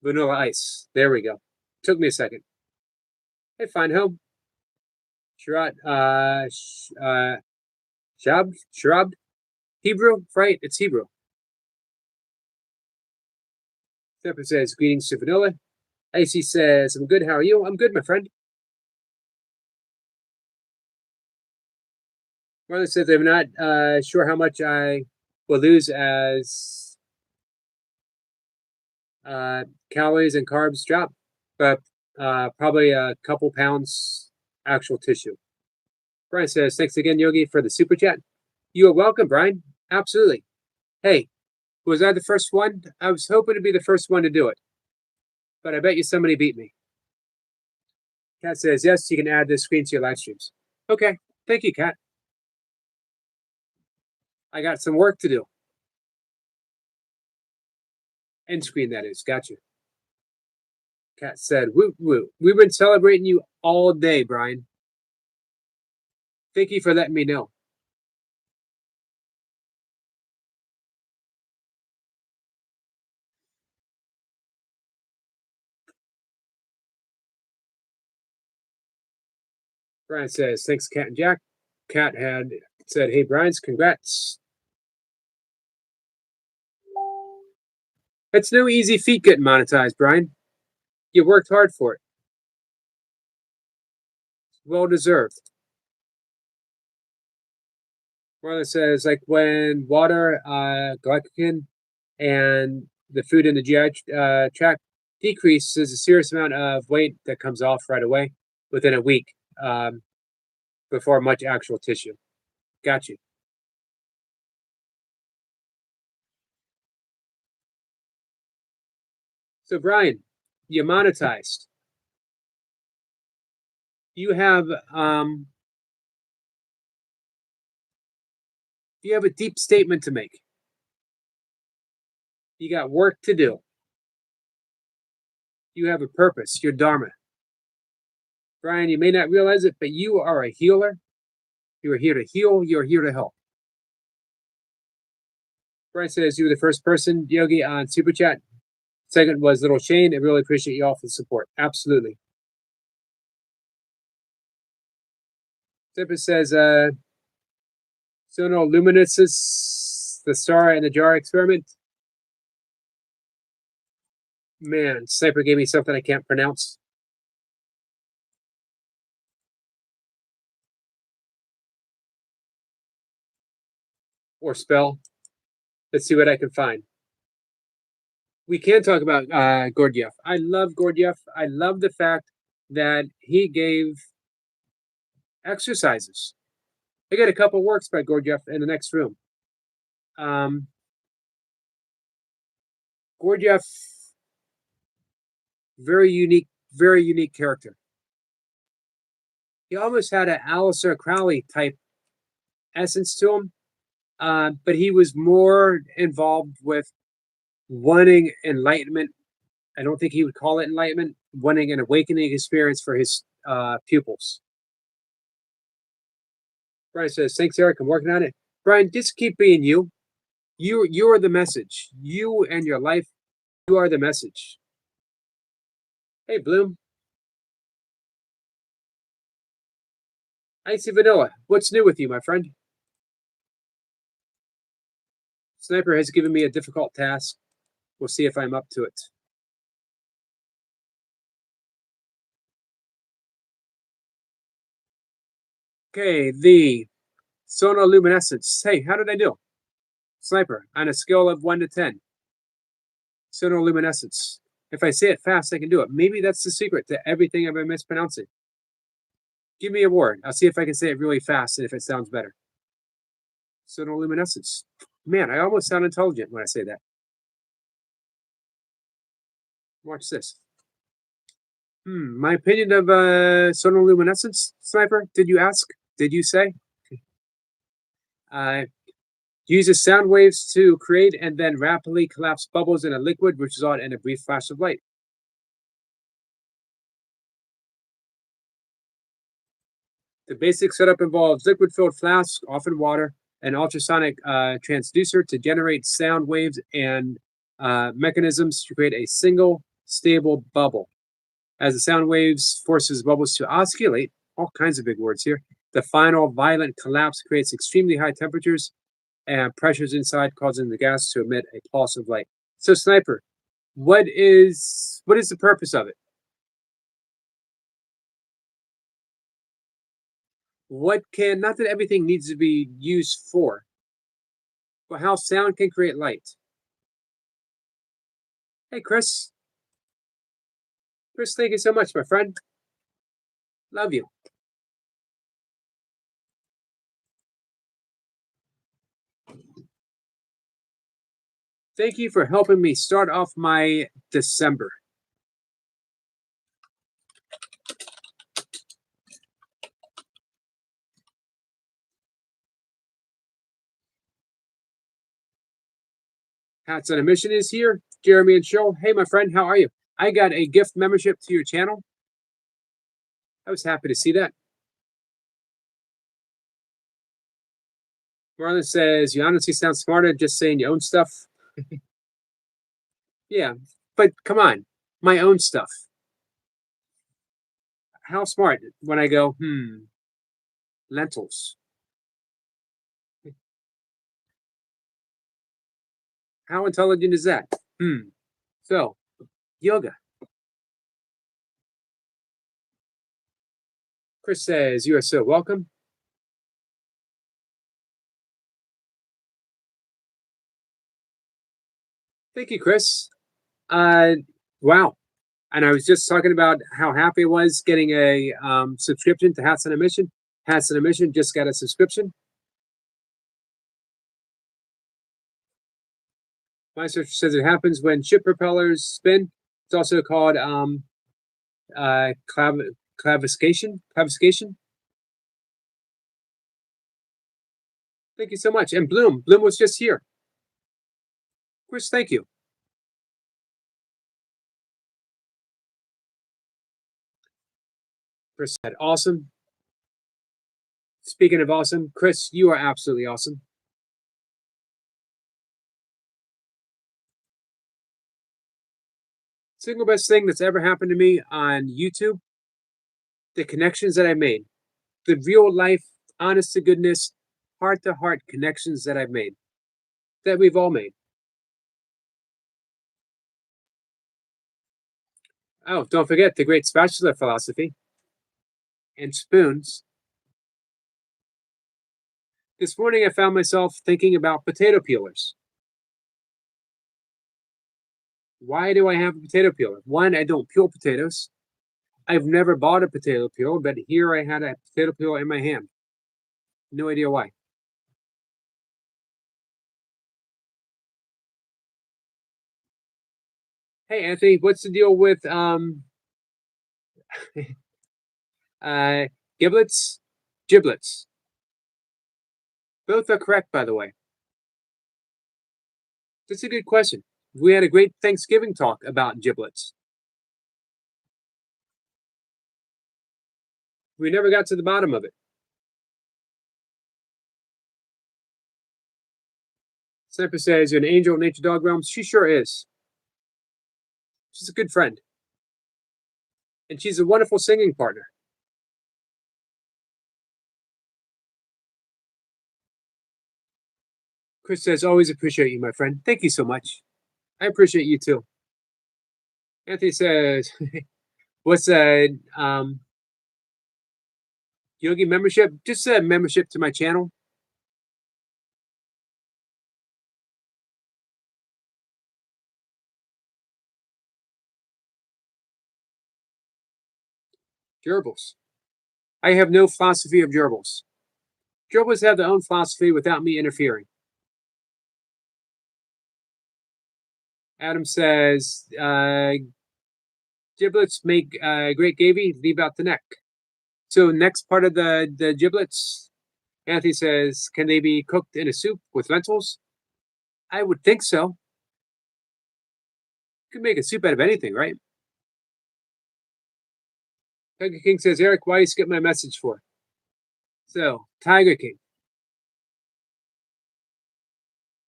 Vanilla ice. There we go. Took me a second. Hey, fine home. Sharad, Shrub, Hebrew, right? It's Hebrew. Cypher says, greetings to Vanilla. Icy says, I'm good. How are you? I'm good, my friend. Marlon says, I'm not sure how much I will lose as calories and carbs drop, but probably a couple pounds actual tissue. Brian says, thanks again, Yogi, for the super chat. You are welcome, Brian. Absolutely. Hey, was I the first one? I was hoping to be the first one to do it, but I bet you somebody beat me. Kat says, yes, you can add this screen to your live streams. Okay. Thank you, Kat. I got some work to do. End screen, that is. Got you. Kat said, woo woo. We've been celebrating you all day, Brian. Thank you for letting me know. Brian says, thanks, Kat and Jack. Kat had said, hey, Brian's congrats. It's no easy feat getting monetized, Brian. You worked hard for it. Well deserved. Marlon says, like when water, glycogen, and the food in the GI tract decreases, there's a serious amount of weight that comes off right away within a week before much actual tissue. Got you. So, Brian, you monetized. You have you have a deep statement to make. You got work to do. You have a purpose, your dharma. Brian, you may not realize it, but you are a healer. You are here to heal. You are here to help. Brian says you were the first person, Yogi, on Super Chat. Second was Little Shane. I really appreciate you all for the support. Absolutely. Zipper says, Sonoluminescence, the star in the jar experiment. Man, Sniper gave me something I can't pronounce. Or spell. Let's see what I can find. We can talk about Gurdjieff. I love Gurdjieff. I love the fact that he gave exercises. I got a couple works by Gurdjieff in the next room. Gurdjieff, very unique character. He almost had an Aleister Crowley type essence to him, but he was more involved with wanting enlightenment. I don't think he would call it enlightenment, wanting an awakening experience for his pupils. Brian says, thanks, Eric. I'm working on it. Brian, just keep being you. You are the message. You and your life, you are the message. Hey, Bloom. Icy Vanilla, what's new with you, my friend? Sniper has given me a difficult task. We'll see if I'm up to it. Okay, the sonoluminescence. Hey, how did I do? Sniper, on a scale of 1 to 10. Sonoluminescence. If I say it fast, I can do it. Maybe that's the secret to everything I've been mispronouncing. Give me a word. I'll see if I can say it really fast and if it sounds better. Sonoluminescence. Man, I almost sound intelligent when I say that. Watch this. My opinion of sonoluminescence, Sniper, did you ask? Did you say? Uses sound waves to create and then rapidly collapse bubbles in a liquid, which is on in a brief flash of light. The basic setup involves liquid-filled flasks, often water, an ultrasonic transducer to generate sound waves and mechanisms to create a single stable bubble. As the sound waves forces bubbles to oscillate, all kinds of big words here, the final violent collapse creates extremely high temperatures and pressures inside, causing the gas to emit a pulse of light. So, Sniper, what is the purpose of it? What can, not that everything needs to be used for, but how sound can create light. Hey, Chris. Chris, thank you so much, my friend. Love you. Thank you for helping me start off my December. Hats on a Mission is here. Jeremy and Show. Hey, my friend, how are you? I got a gift membership to your channel. I was happy to see that. Marlon says, you honestly sound smarter just saying you own stuff. Yeah, but come on, my own stuff. How smart when I go, lentils. How intelligent is that? So, yoga. Chris says, you are so welcome. Thank you, Chris. Wow. And I was just talking about how happy I was getting a subscription to Hats on a Mission. Hats on a Mission just got a subscription. My search says it happens when ship propellers spin. It's also called clavification. Clavification. Thank you so much. And Bloom. Bloom was just here. Chris, thank you. Chris said, awesome. Speaking of awesome, Chris, you are absolutely awesome. Single best thing that's ever happened to me on YouTube, the connections that I made, the real life, honest to goodness, heart to heart connections that I've made, that we've all made. Oh, don't forget the great spatula philosophy and spoons. This morning I found myself thinking about potato peelers. Why do I have a potato peeler? One, I don't peel potatoes. I've never bought a potato peeler, but here I had a potato peeler in my hand. No idea why. Hey Anthony, what's the deal with giblets? Giblets. Both are correct, by the way. That's a good question. We had a great Thanksgiving talk about giblets. We never got to the bottom of it. Sniper says, you're an angel in Nature Dog Realms. She sure is. She's a good friend. And she's a wonderful singing partner. Chris says, always appreciate you, my friend. Thank you so much. I appreciate you too. Anthony says, what's a Yogi membership? Just a membership to my channel. Gerbils. I have no philosophy of gerbils. Gerbils have their own philosophy without me interfering. Adam says, giblets make great gravy, leave out the neck. So next part of the giblets, Anthony says, can they be cooked in a soup with lentils? I would think so. You can make a soup out of anything, right? Tiger King says, Eric, why you skip my message for? So, Tiger King.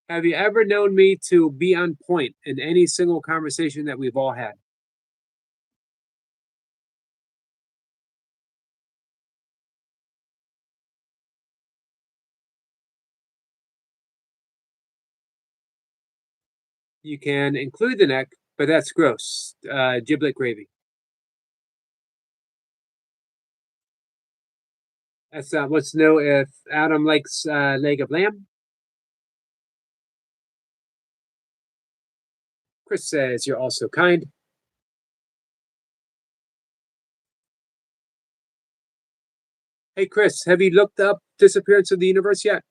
Have you ever known me to be on point in any single conversation that we've all had? You can include the neck, but that's gross. Giblet gravy. That's wants to know if Adam likes leg of lamb. Chris says you're also kind. Hey Chris, have you looked up Disappearance of the Universe yet?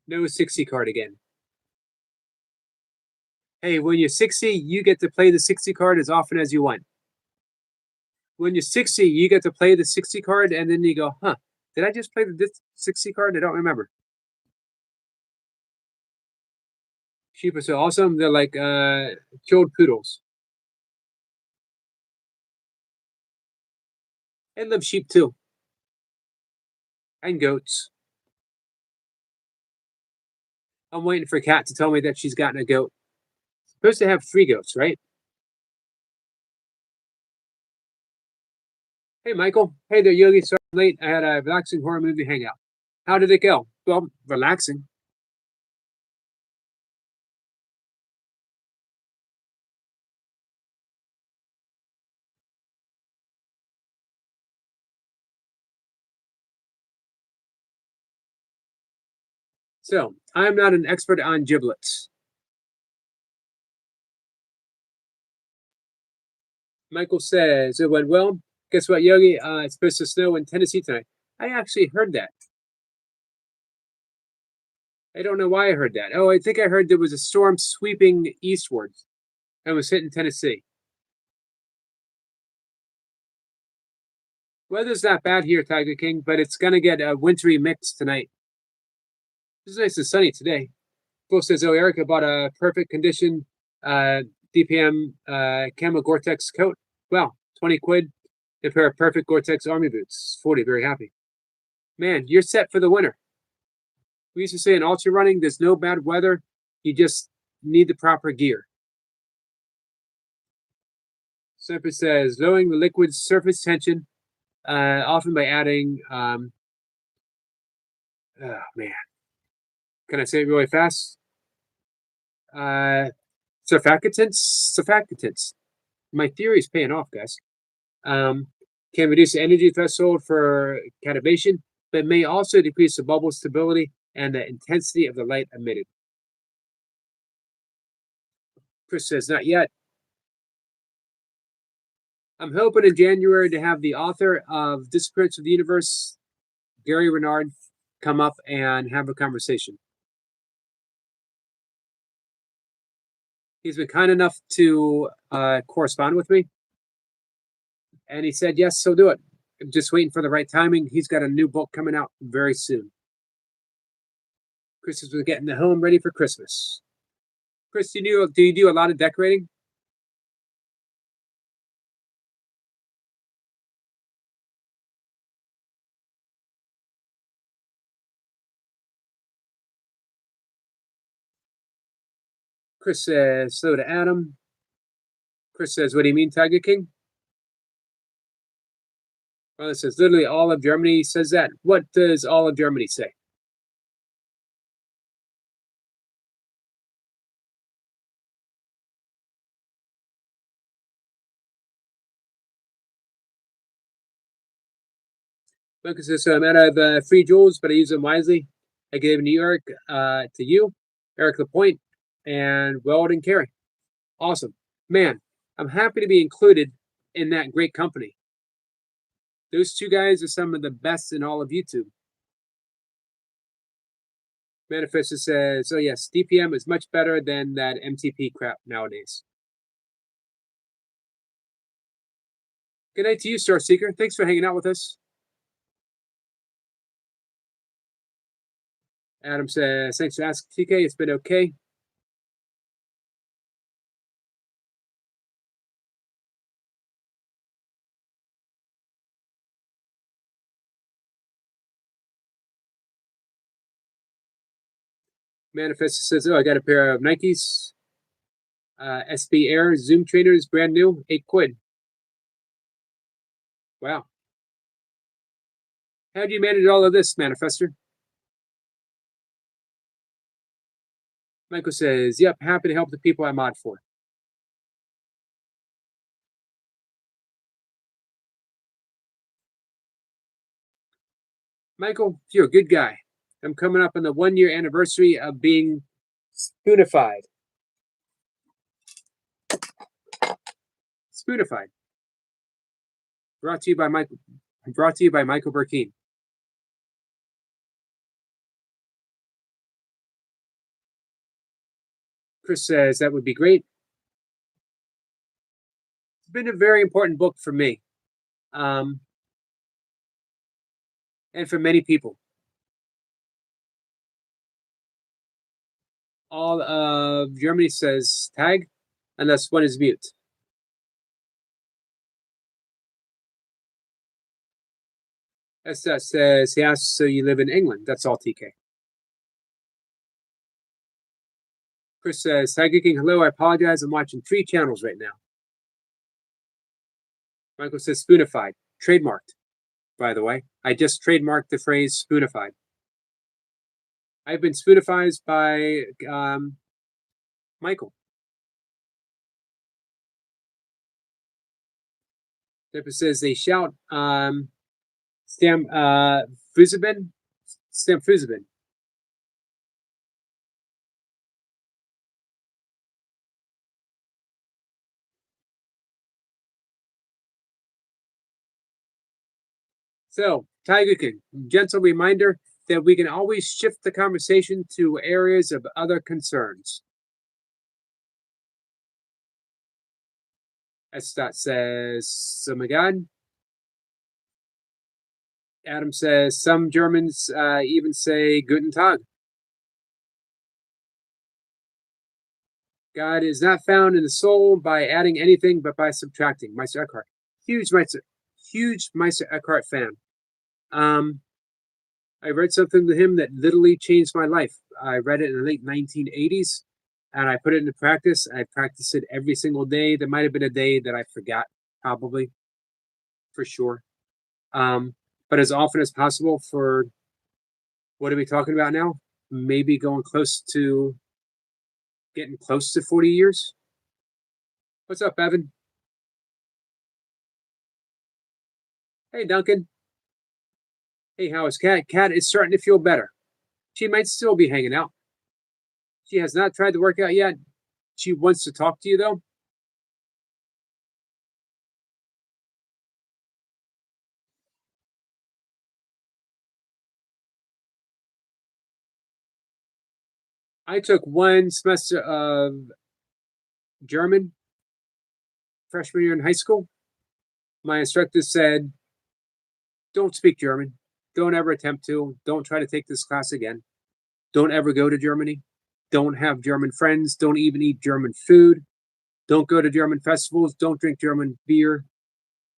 No 60 card again. Hey, when you're 60, you get to play the 60 card as often as you want. When you're 60, you get to play the 60 card, and then you go, huh, did I just play the 60 card? I don't remember. Sheep are so awesome. They're like killed poodles. I love sheep too. And goats. I'm waiting for Kat to tell me that she's gotten a goat. Supposed to have 3 goats, right? Hey, Michael. Hey there, Yogi. Sorry I'm late. I had a relaxing horror movie hangout. How did it go? Well, relaxing. So, I'm not an expert on giblets. Michael says, it went well. Guess what, Yogi? It's supposed to snow in Tennessee tonight. I actually heard that. I don't know why I heard that. Oh, I think I heard there was a storm sweeping eastwards and was hitting Tennessee. Weather's not bad here, Tiger King, but it's going to get a wintry mix tonight. It's nice and sunny today. Phil says, oh, Erica bought a perfect condition DPM Camo Gore-Tex coat. Well, 20 quid. A pair of perfect Gore-Tex army boots. 40, very happy. Man, you're set for the winter. We used to say in ultra running, there's no bad weather. You just need the proper gear. Semper says, lowering the liquid's surface tension, often by adding, oh man, can I say it really fast? Surfactants. My theory is paying off, guys. Can reduce the energy threshold for cativation, but may also decrease the bubble stability and the intensity of the light emitted. Chris says, not yet. I'm hoping in January to have the author of Disappearance of the Universe, Gary Renard, come up and have a conversation. He's been kind enough to correspond with me. And he said, yes, he'll do it. I'm just waiting for the right timing. He's got a new book coming out very soon. Chris is getting the home ready for Christmas. Chris, do you do a lot of decorating? Chris says, so to Adam. Chris says, what do you mean, Tiger King? Well, it says, literally all of Germany says that. What does all of Germany say? Lucas says, I'm out of free jewels, but I use them wisely. I gave New York to you, Eric Lapointe, and Weld and Carey. Awesome. Man, I'm happy to be included in that great company. Those two guys are some of the best in all of YouTube. Manifesto says, oh yes, DPM is much better than that MTP crap nowadays. Good night to you, Star Seeker. Thanks for hanging out with us. Adam says, thanks for asking, TK. It's been okay. Manifesto says, oh, I got a pair of Nikes. SB Air Zoom trainers, brand new, 8 quid. Wow. How do you manage all of this, Manifester? Michael says, yep, happy to help the people I mod for. Michael, you're a good guy. I'm coming up on the 1-year anniversary of being Spoonified. Spoonified. Brought to you by Michael Burkeen. Chris says that would be great. It's been a very important book for me, and for many people. All of Germany says tag, unless one is mute. That says, he asks, so you live in England. That's all, TK. Chris says, Tiger King, hello, I apologize. I'm watching 3 channels right now. Michael says, spoonified. Trademarked, by the way. I just trademarked the phrase spoonified. I've been spoonified by Michael. It says they shout Stam Fusabin. So, Tiger King, gentle reminder that we can always shift the conversation to areas of other concerns. Estat says, oh my God. Adam says, some Germans even say Guten Tag. God is not found in the soul by adding anything, but by subtracting. Meister Eckhart, huge Meister Eckhart fan. I read something to him that literally changed my life. I read it in the late 1980s, and I put it into practice. I practiced it every single day. There might have been a day that I forgot, probably, for sure. But as often as possible for what are we talking about now? Maybe getting close to 40 years. What's up, Evan? Hey, Duncan. Hey, how is Kat? Kat is starting to feel better. She might still be hanging out. She has not tried to work out yet. She wants to talk to you, though. I took one semester of German freshman year in high school. My instructor said, don't speak German. Don't ever attempt to. Don't try to take this class again. Don't ever go to Germany. Don't have German friends. Don't even eat German food. Don't go to German festivals. Don't drink German beer.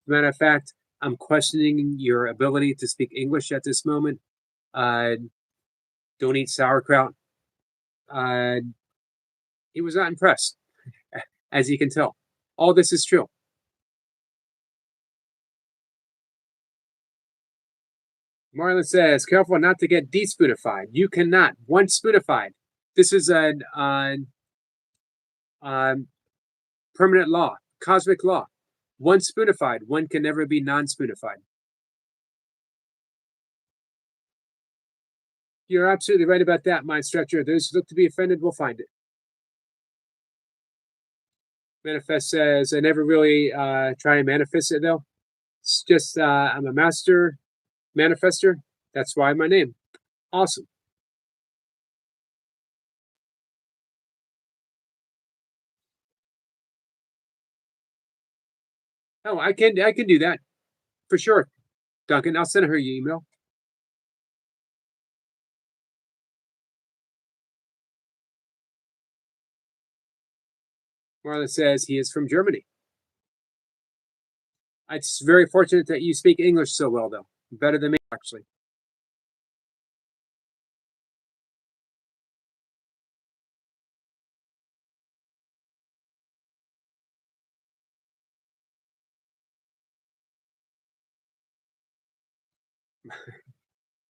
Matter of fact, I'm questioning your ability to speak English at this moment. Uh, don't eat sauerkraut. Uh, he was not impressed, as you can tell. All this is true. Marlon says, careful not to get despoonified. You cannot. Once spoonified. This is an permanent law, cosmic law. Once spoonified, one can never be non-spoonified. You're absolutely right about that, mind stretcher. Those who look to be offended will find it. Manifest says, I never really try and manifest it, though. It's just, I'm a master manifester. That's why my name. Awesome. Oh, I can do that for sure, Duncan. I'll send her your email. Marla says he is from Germany. It's very fortunate that you speak English so well, though. Better than me, actually.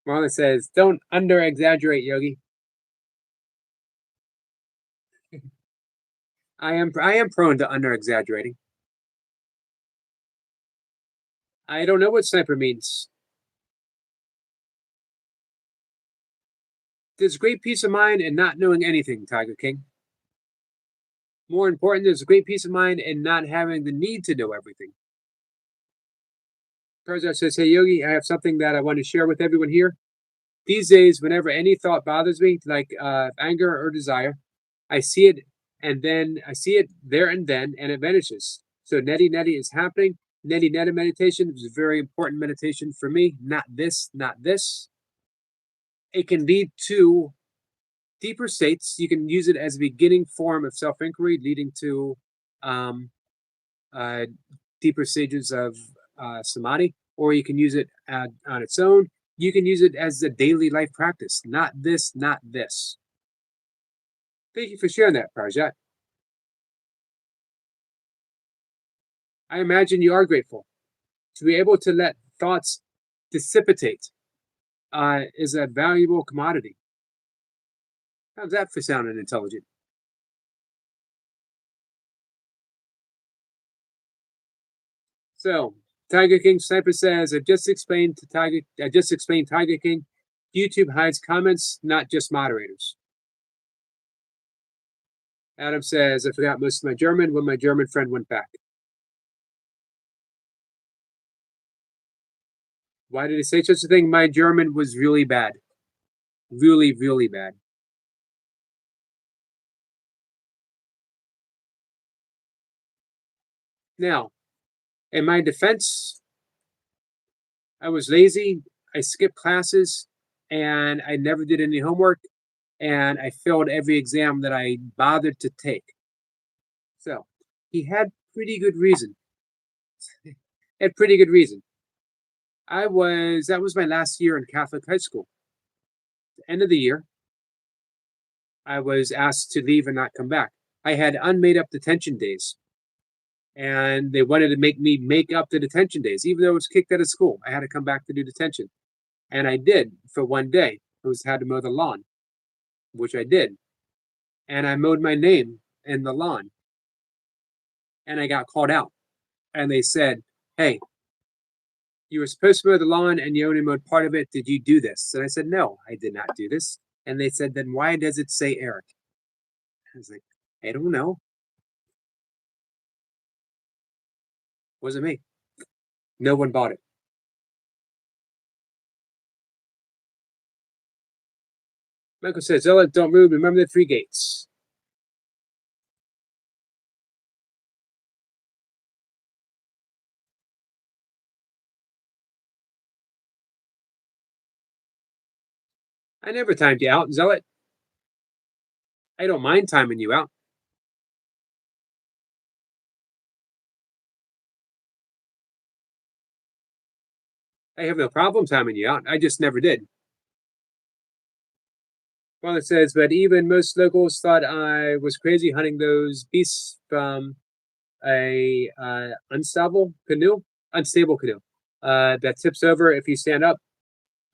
Marla says, don't under exaggerate, Yogi. I am prone to under exaggerating. I don't know what sniper means. There's great peace of mind in not knowing anything, Tiger King. More important, there's a great peace of mind in not having the need to know everything. Karzar says, hey, Yogi, I have something that I want to share with everyone here. These days, whenever any thought bothers me, like anger or desire, I see it I see it there and then, and it vanishes. So neti neti is happening. Neti neti meditation is a very important meditation for me. Not this, not this. It can lead to deeper states. You can use it as a beginning form of self inquiry, leading to um, uh, deeper stages of samadhi, or you can use it on its own. You can use it as a daily life practice. Not this, not this. Thank you for sharing that, Parjat. I imagine you are grateful to be able to let thoughts dissipate. Is a valuable commodity. How's that for sounding intelligent? So, Tiger King Sniper says, I just explained Tiger King. YouTube hides comments, not just moderators. Adam says, I forgot most of my German when my German friend went back. Why did he say such a thing? My German was really bad. Really, really bad. Now, in my defense, I was lazy. I skipped classes and I never did any homework and I failed every exam that I bothered to take. So he had pretty good reason. Had pretty good reason. That was my last year in Catholic high school. At the end of the year, I was asked to leave and not come back. I had unmade up detention days, and they wanted to make me make up the detention days, even though I was kicked out of school. I had to come back to do detention, and I did for one day. I was had to mow the lawn, which I did, and I mowed my name in the lawn, and I got called out, and they said, "Hey, you were supposed to mow the lawn, and you only mowed part of it. Did you do this?" And I said, "No, I did not do this." And they said, "Then why does it say Eric?" I was like, "I don't know. Wasn't me." No one bought it. Michael says, "Zella, don't move. Remember the three gates." I never timed you out, Zealot. I don't mind timing you out. I have no problem timing you out. I just never did. Father says, but even most locals thought I was crazy hunting those beasts from a unstable canoe that tips over if you stand up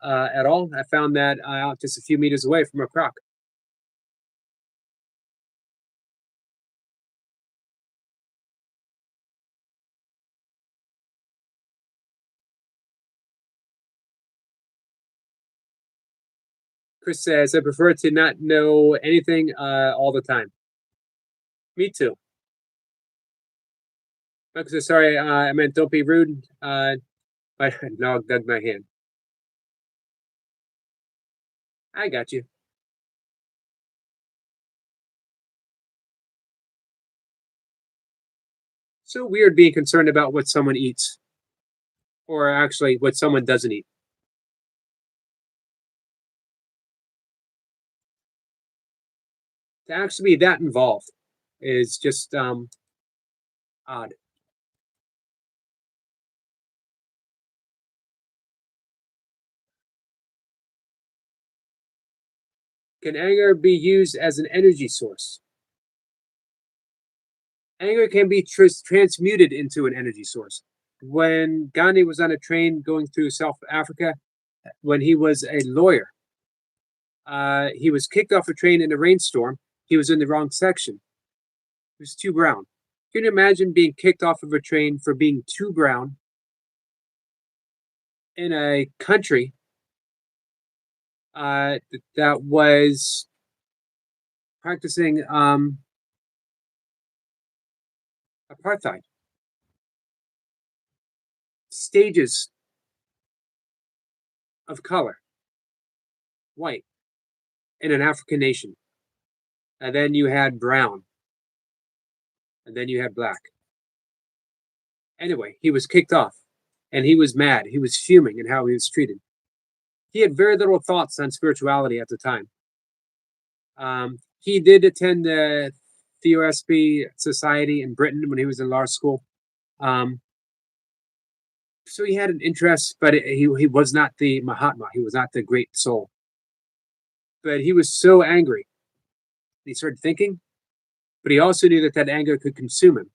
at all. I found that out just a few meters away from a croc. Chris says, I prefer to not know anything all the time. Me too. Michael says, sorry, I meant don't be rude. My dog dug my hand. I got you. So weird being concerned about what someone eats, or actually what someone doesn't eat. To actually be that involved is just odd. Can anger be used as an energy source? Anger can be transmuted into an energy source. When Gandhi was on a train going through South Africa, when he was a lawyer, he was kicked off a train in a rainstorm. He was in the wrong section. He was too brown. Can you imagine being kicked off of a train for being too brown in a country that was practicing apartheid? Stages of color, white, in an African nation. And then you had brown. And then you had black. Anyway, he was kicked off and he was mad. He was fuming in how he was treated. He had very little thoughts on spirituality at the time. He did attend the Theosophy Society in Britain when he was in law school. Um, so he had an interest, but he was not the Mahatma. He was not the great soul. But he was so angry. He started thinking, but he also knew that that anger could consume him.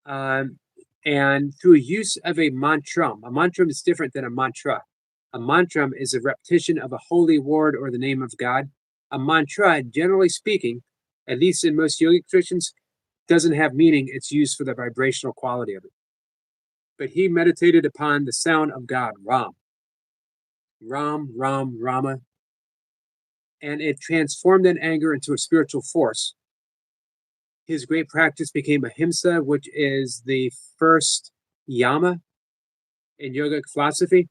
Um, and through use of a mantram is different than a mantra. A mantram is a repetition of a holy word or the name of God. A mantra, generally speaking, at least in most yogic traditions, doesn't have meaning. It's used for the vibrational quality of it. But he meditated upon the sound of God, Ram. Ram, Ram, Rama. And it transformed that anger into a spiritual force. His great practice became ahimsa, which is the first yama in yogic philosophy,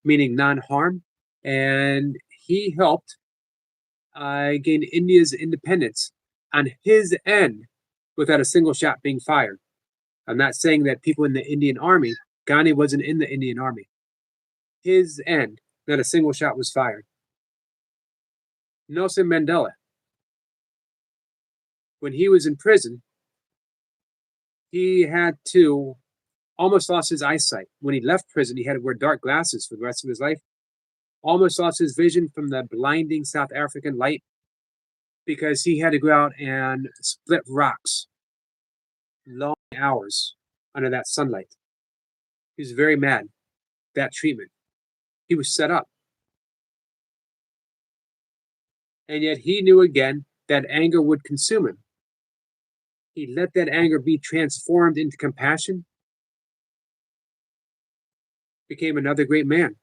meaning non-harm, and he helped gain India's independence on his end without a single shot being fired. I'm not saying that people in the Indian Army, Gandhi wasn't in the Indian Army. His end, not a single shot was fired. Nelson Mandela, when he was in prison, he had to almost lost his eyesight. When he left prison, he had to wear dark glasses for the rest of his life. Almost lost his vision from the blinding South African light because he had to go out and split rocks long hours under that sunlight. He was very mad. That treatment. He was set up. And yet he knew again that anger would consume him. He let that anger be transformed into compassion, became another great man.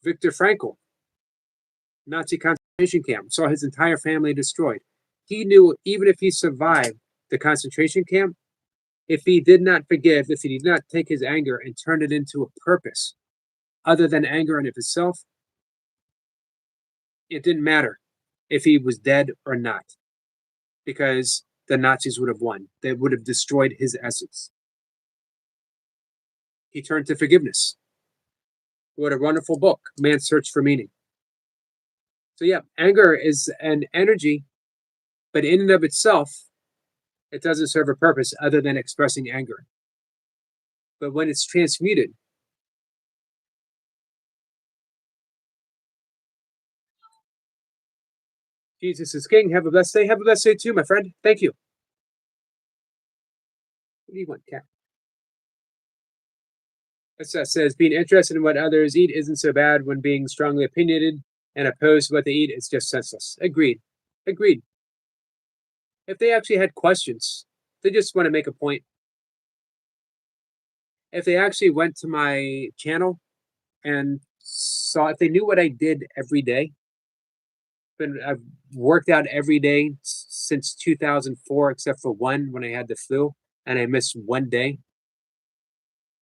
Viktor Frankl, Nazi concentration camp, saw his entire family destroyed. He knew even if he survived the concentration camp, if he did not forgive, if he did not take his anger and turn it into a purpose other than anger in of itself, it didn't matter if he was dead or not, because the Nazis would have won. They would have destroyed his essence. He turned to forgiveness. What a wonderful book, Man's Search for Meaning. So yeah, anger is an energy, but in and of itself, it doesn't serve a purpose other than expressing anger. But when it's transmuted, Jesus is King. Have a blessed day. Have a blessed day too, my friend. Thank you. What do you want, Cat? It says, being interested in what others eat isn't so bad when being strongly opinionated and opposed to what they eat. It's just senseless. Agreed. Agreed. If they actually had questions, they just want to make a point. If they actually went to my channel and saw, if they knew what I did every day, I've worked out every day since 2004, except for one when I had the flu and I missed one day.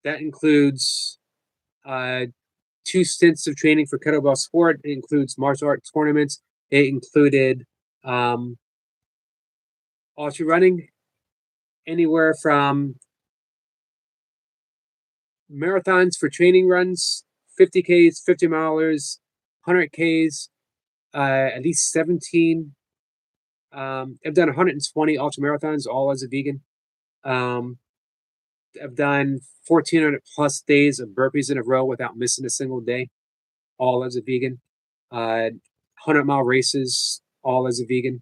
That includes 2 stints of training for kettlebell sport. It includes martial art tournaments. It included ultra running, anywhere from marathons for training runs, 50Ks, 50 milers, 100Ks, at least 17. I've done 120 ultra marathons, all as a vegan. I've done 1,400 plus days of burpees in a row without missing a single day, all as a vegan. 100-mile races, all as a vegan.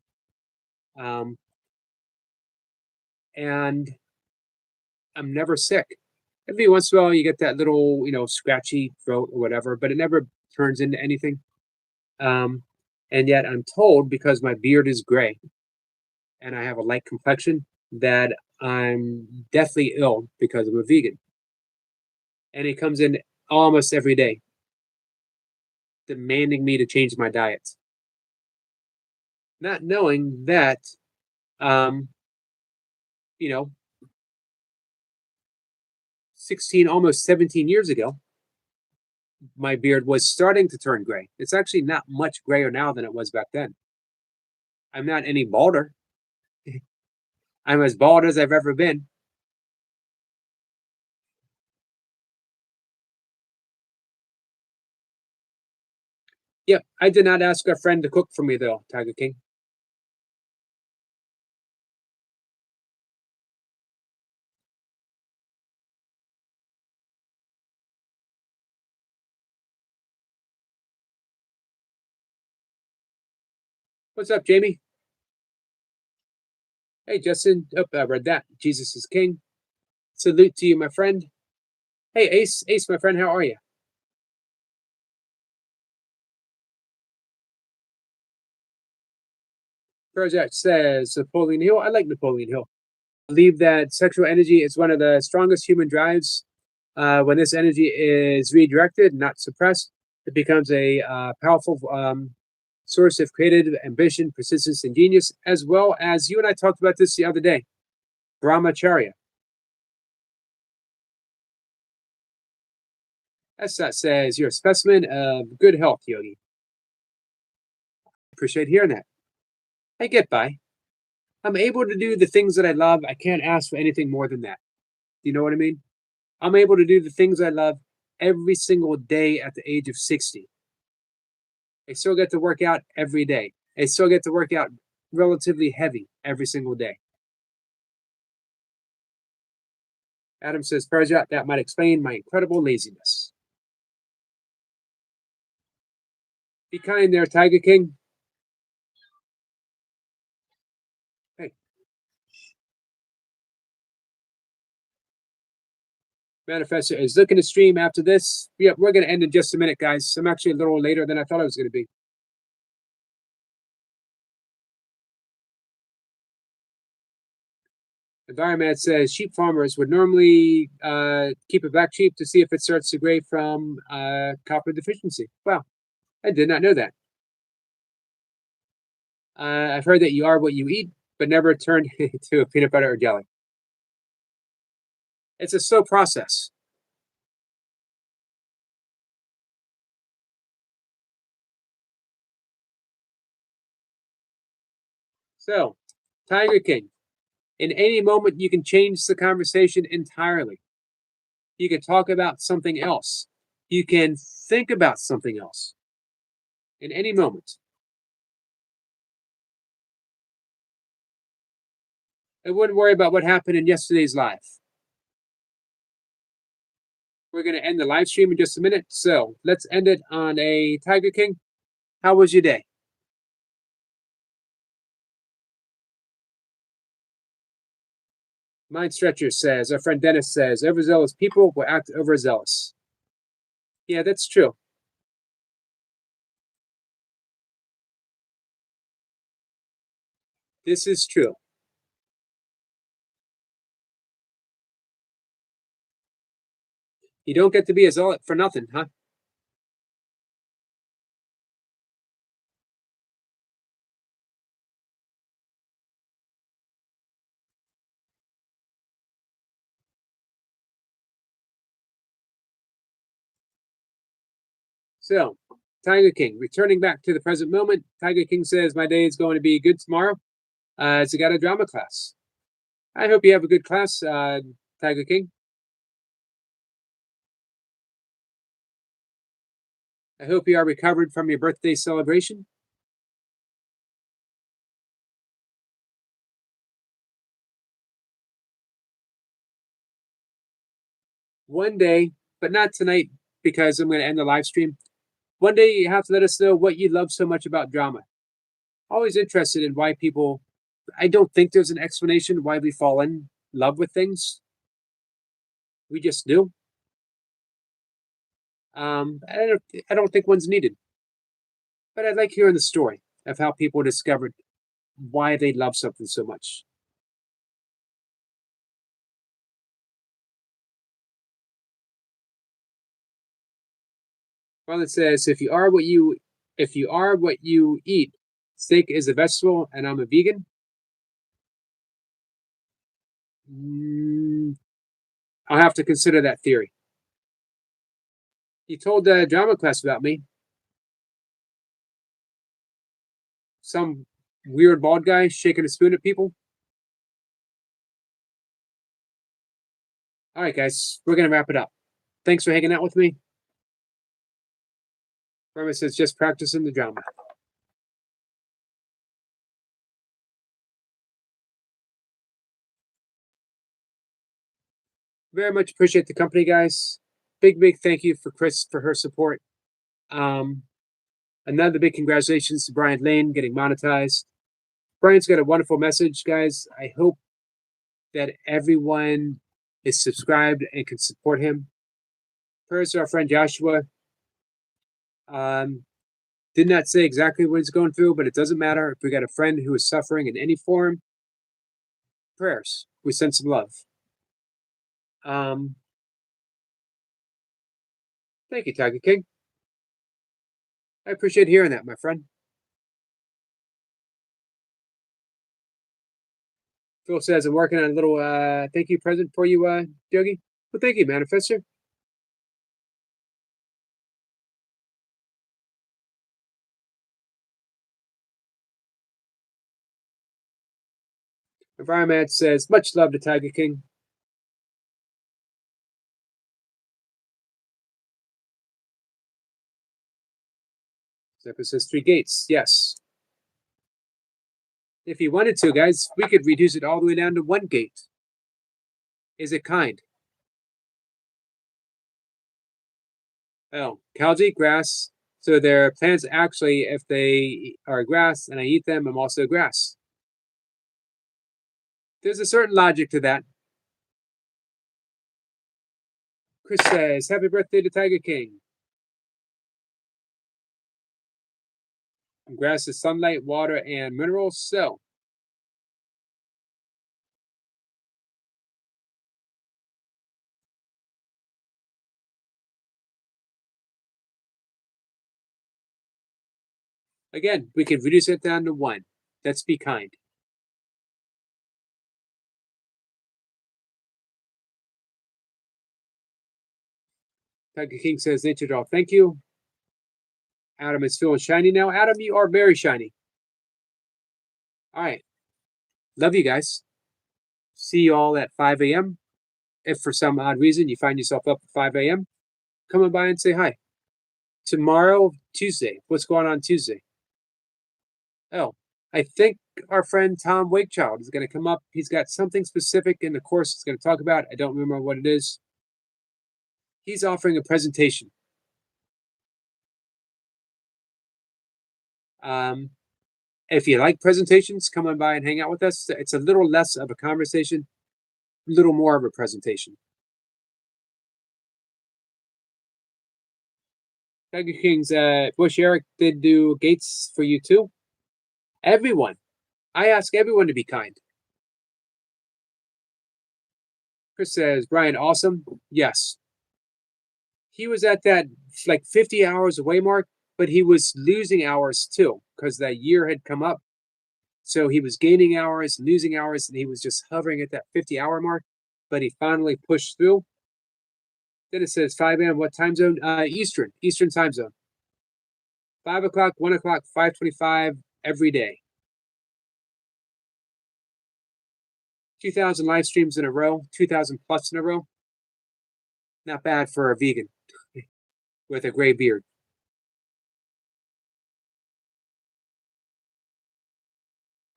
And I'm never sick. Every once in a while, you get that little, scratchy throat or whatever, but it never turns into anything. And yet I'm told, because my beard is gray and I have a light complexion, that I'm deathly ill because I'm a vegan. And it comes in almost every day, demanding me to change my diet. Not knowing that, 16, almost 17 years ago, my beard was starting to turn gray. It's actually not much grayer now than it was back then. I'm not any balder. I'm as bald as I've ever been. Yep, I did not ask a friend to cook for me though, Tiger King. What's up, Jamie? Hey, Justin. Oh, I read that. Jesus is King. Salute to you, my friend. Hey, Ace, my friend, how are you? Project says Napoleon Hill. I like Napoleon Hill. I believe that sexual energy is one of the strongest human drives. When this energy is redirected, not suppressed, it becomes a powerful source of creative ambition, persistence, and genius, as well as you and I talked about this the other day, brahmacharya. That says you're a specimen of good health, Yogi. Appreciate hearing that. I get by. I'm able to do the things that I love. I can't ask for anything more than that. You know what I mean? I'm able to do the things I love every single day at the age of 60. I still get to work out every day. I still get to work out relatively heavy every single day. Adam says, Parajat, that might explain my incredible laziness. Be kind there, Tiger King. Hey. Manifestor is looking to stream after this. Yep, we're going to end in just a minute, guys. I'm actually a little later than I thought I was going to be. Environment says sheep farmers would normally keep a black sheep to see if it starts to gray from copper deficiency. Wow, I did not know that. I've heard that you are what you eat, but never turn into a peanut butter or jelly. It's a slow process. So, Tiger King, in any moment, you can change the conversation entirely. You can talk about something else. You can think about something else in any moment. I wouldn't worry about what happened in yesterday's live. We're going to end the live stream in just a minute. So let's end it on a Tiger King. How was your day? Mind Stretcher says, our friend Dennis says, overzealous people will act overzealous. Yeah, that's true. This is true. You don't get to be a zealot for nothing, huh? So, Tiger King, returning back to the present moment, Tiger King says, my day is going to be good tomorrow. It's got a drama class. I hope you have a good class, Tiger King. I hope you are recovered from your birthday celebration. One day, but not tonight because I'm going to end the live stream. One day you have to let us know what you love so much about drama. Always interested in why people. I don't think there's an explanation why we fall in love with things. We just do. I don't think one's needed. But I'd like hearing the story of how people discovered why they love something so much. Well, it says if you are what you eat, steak is a vegetable, and I'm a vegan. Mm, I'll have to consider that theory. You told the drama class about me. Some weird bald guy shaking a spoon at people. All right, guys, we're gonna wrap it up. Thanks for hanging out with me. Remember, says just practicing the drama. Very much appreciate the company, guys. Big thank you for Chris for her support. Um, Another big congratulations to Brian Lane getting monetized. Brian's got a wonderful message, guys. I hope that everyone is subscribed and can support him. Prayers to our friend Joshua. Um, did not say exactly what he's going through, but it doesn't matter. If we got a friend who is suffering in any form, prayers. We send some love. Um, Thank you, Tiger King. I appreciate hearing that, my friend. Phil says I'm working on a little thank you present for you, Yogi. Well, thank you, Manifester. Environment says, much love to Tiger King. Zephyr says 3 gates. Yes. If you wanted to, guys, we could reduce it all the way down to 1 gate. Is it kind? Oh, cows eat grass. So they're plants actually, if they are grass and I eat them, I'm also grass. There's a certain logic to that. Chris says, happy birthday to Tiger King. Grass is sunlight, water, and minerals. So, again, we can reduce it down to 1. Let's be kind. Tiger King says, nature doll, thank you. Adam is feeling shiny now. Adam, you are very shiny. All right. Love you guys. See you all at 5 a.m. If for some odd reason you find yourself up at 5 a.m., come on by and say hi. Tomorrow, Tuesday. What's going on Tuesday? Oh, I think our friend Tom Wakechild is going to come up. He's got something specific in the course he's going to talk about. I don't remember what it is. He's offering a presentation. If you like presentations, come on by and hang out with us. It's a little less of a conversation, a little more of a presentation. Tiger King's Bush Eric did do gates for you too. Everyone. I ask everyone to be kind. Chris says, Brian, awesome. Yes. He was at that like 50 hours away mark, but he was losing hours too because that year had come up. So he was gaining hours, losing hours, and he was just hovering at that 50-hour mark. But he finally pushed through. Then it says 5 a.m. What time zone? Eastern time zone. 5 o'clock, 1 o'clock, 5:25 every day. 2,000 live streams in a row, 2,000 plus in a row. Not bad for a vegan with a gray beard.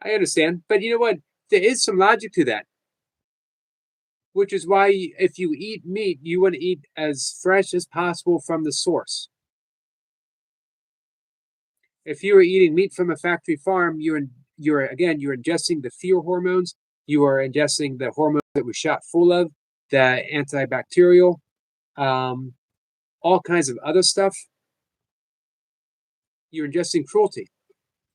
I understand, but you know what? There is some logic to that, which is why if you eat meat, you want to eat as fresh as possible from the source. If you are eating meat from a factory farm, you're ingesting the fear hormones. You are ingesting the hormones that were shot full of, the antibacterial, all kinds of other stuff. You're ingesting cruelty.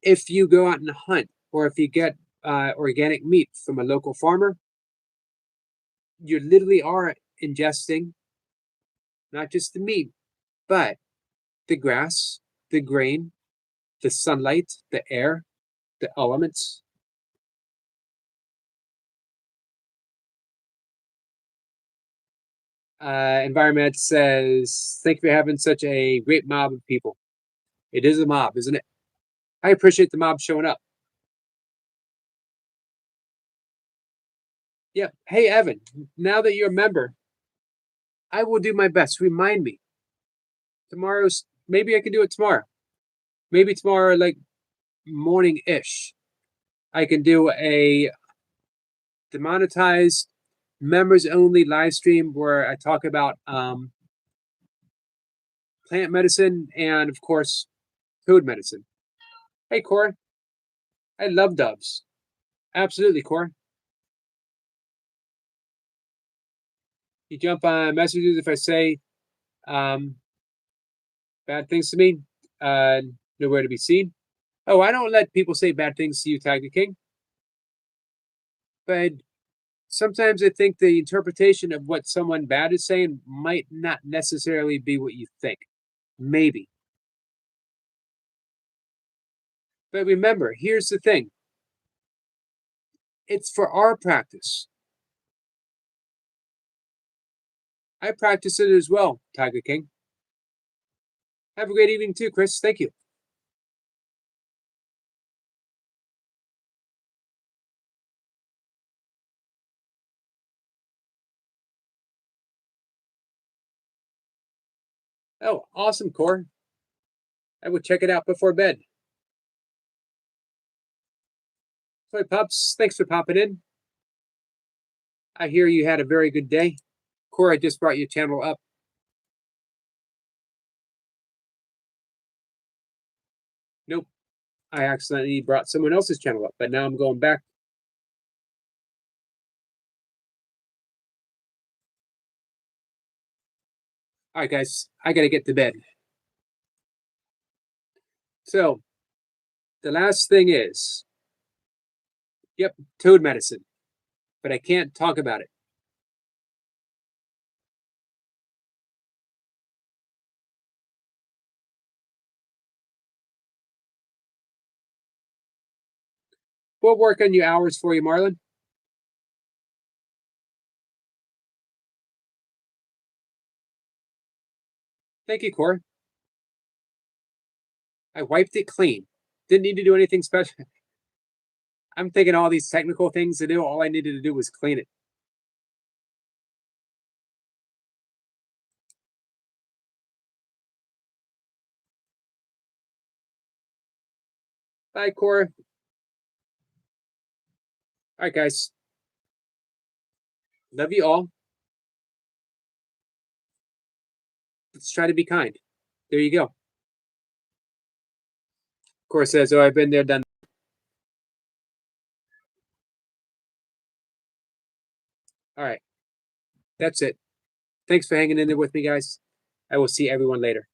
If you go out and hunt, or if you get organic meat from a local farmer, you literally are ingesting not just the meat, but the grass, the grain, the sunlight, the air, the elements. Environment says, thank you for having such a great mob of people. It is a mob, isn't it? I appreciate the mob showing up. Yeah. Hey, Evan, now that you're a member, I will do my best. Remind me. Tomorrow's, maybe I can do it tomorrow. Maybe tomorrow, like morning ish, I can do a demonetized members only live stream where I talk about plant medicine and, of course, food medicine. Hey, Cora. I love doves. Absolutely, Cora. You jump on messages if I say bad things to me. Nowhere to be seen. Oh, I don't let people say bad things to you, Tiger King. But sometimes I think the interpretation of what someone bad is saying might not necessarily be what you think. Maybe. But remember, here's the thing. It's for our practice. I practice it as well, Tiger King. Have a great evening too, Chris. Thank you. Oh, awesome, Core. I will check it out before bed. Toy Pups, thanks for popping in. I hear you had a very good day. Core, I just brought your channel up. Nope. I accidentally brought someone else's channel up, but now I'm going back. All right, guys, I got to get to bed. So, the last thing is, yep, toad medicine, but I can't talk about it. We'll work on your hours for you, Marlon. Thank you, Core. I wiped it clean. Didn't need to do anything special. I'm thinking all these technical things to do. All I needed to do was clean it. Bye, Core. All right, guys. Love you all. Let's try to be kind. There you go. Core says, "Oh, I've been there, done." All right. That's it. Thanks for hanging in there with me, guys. I will see everyone later.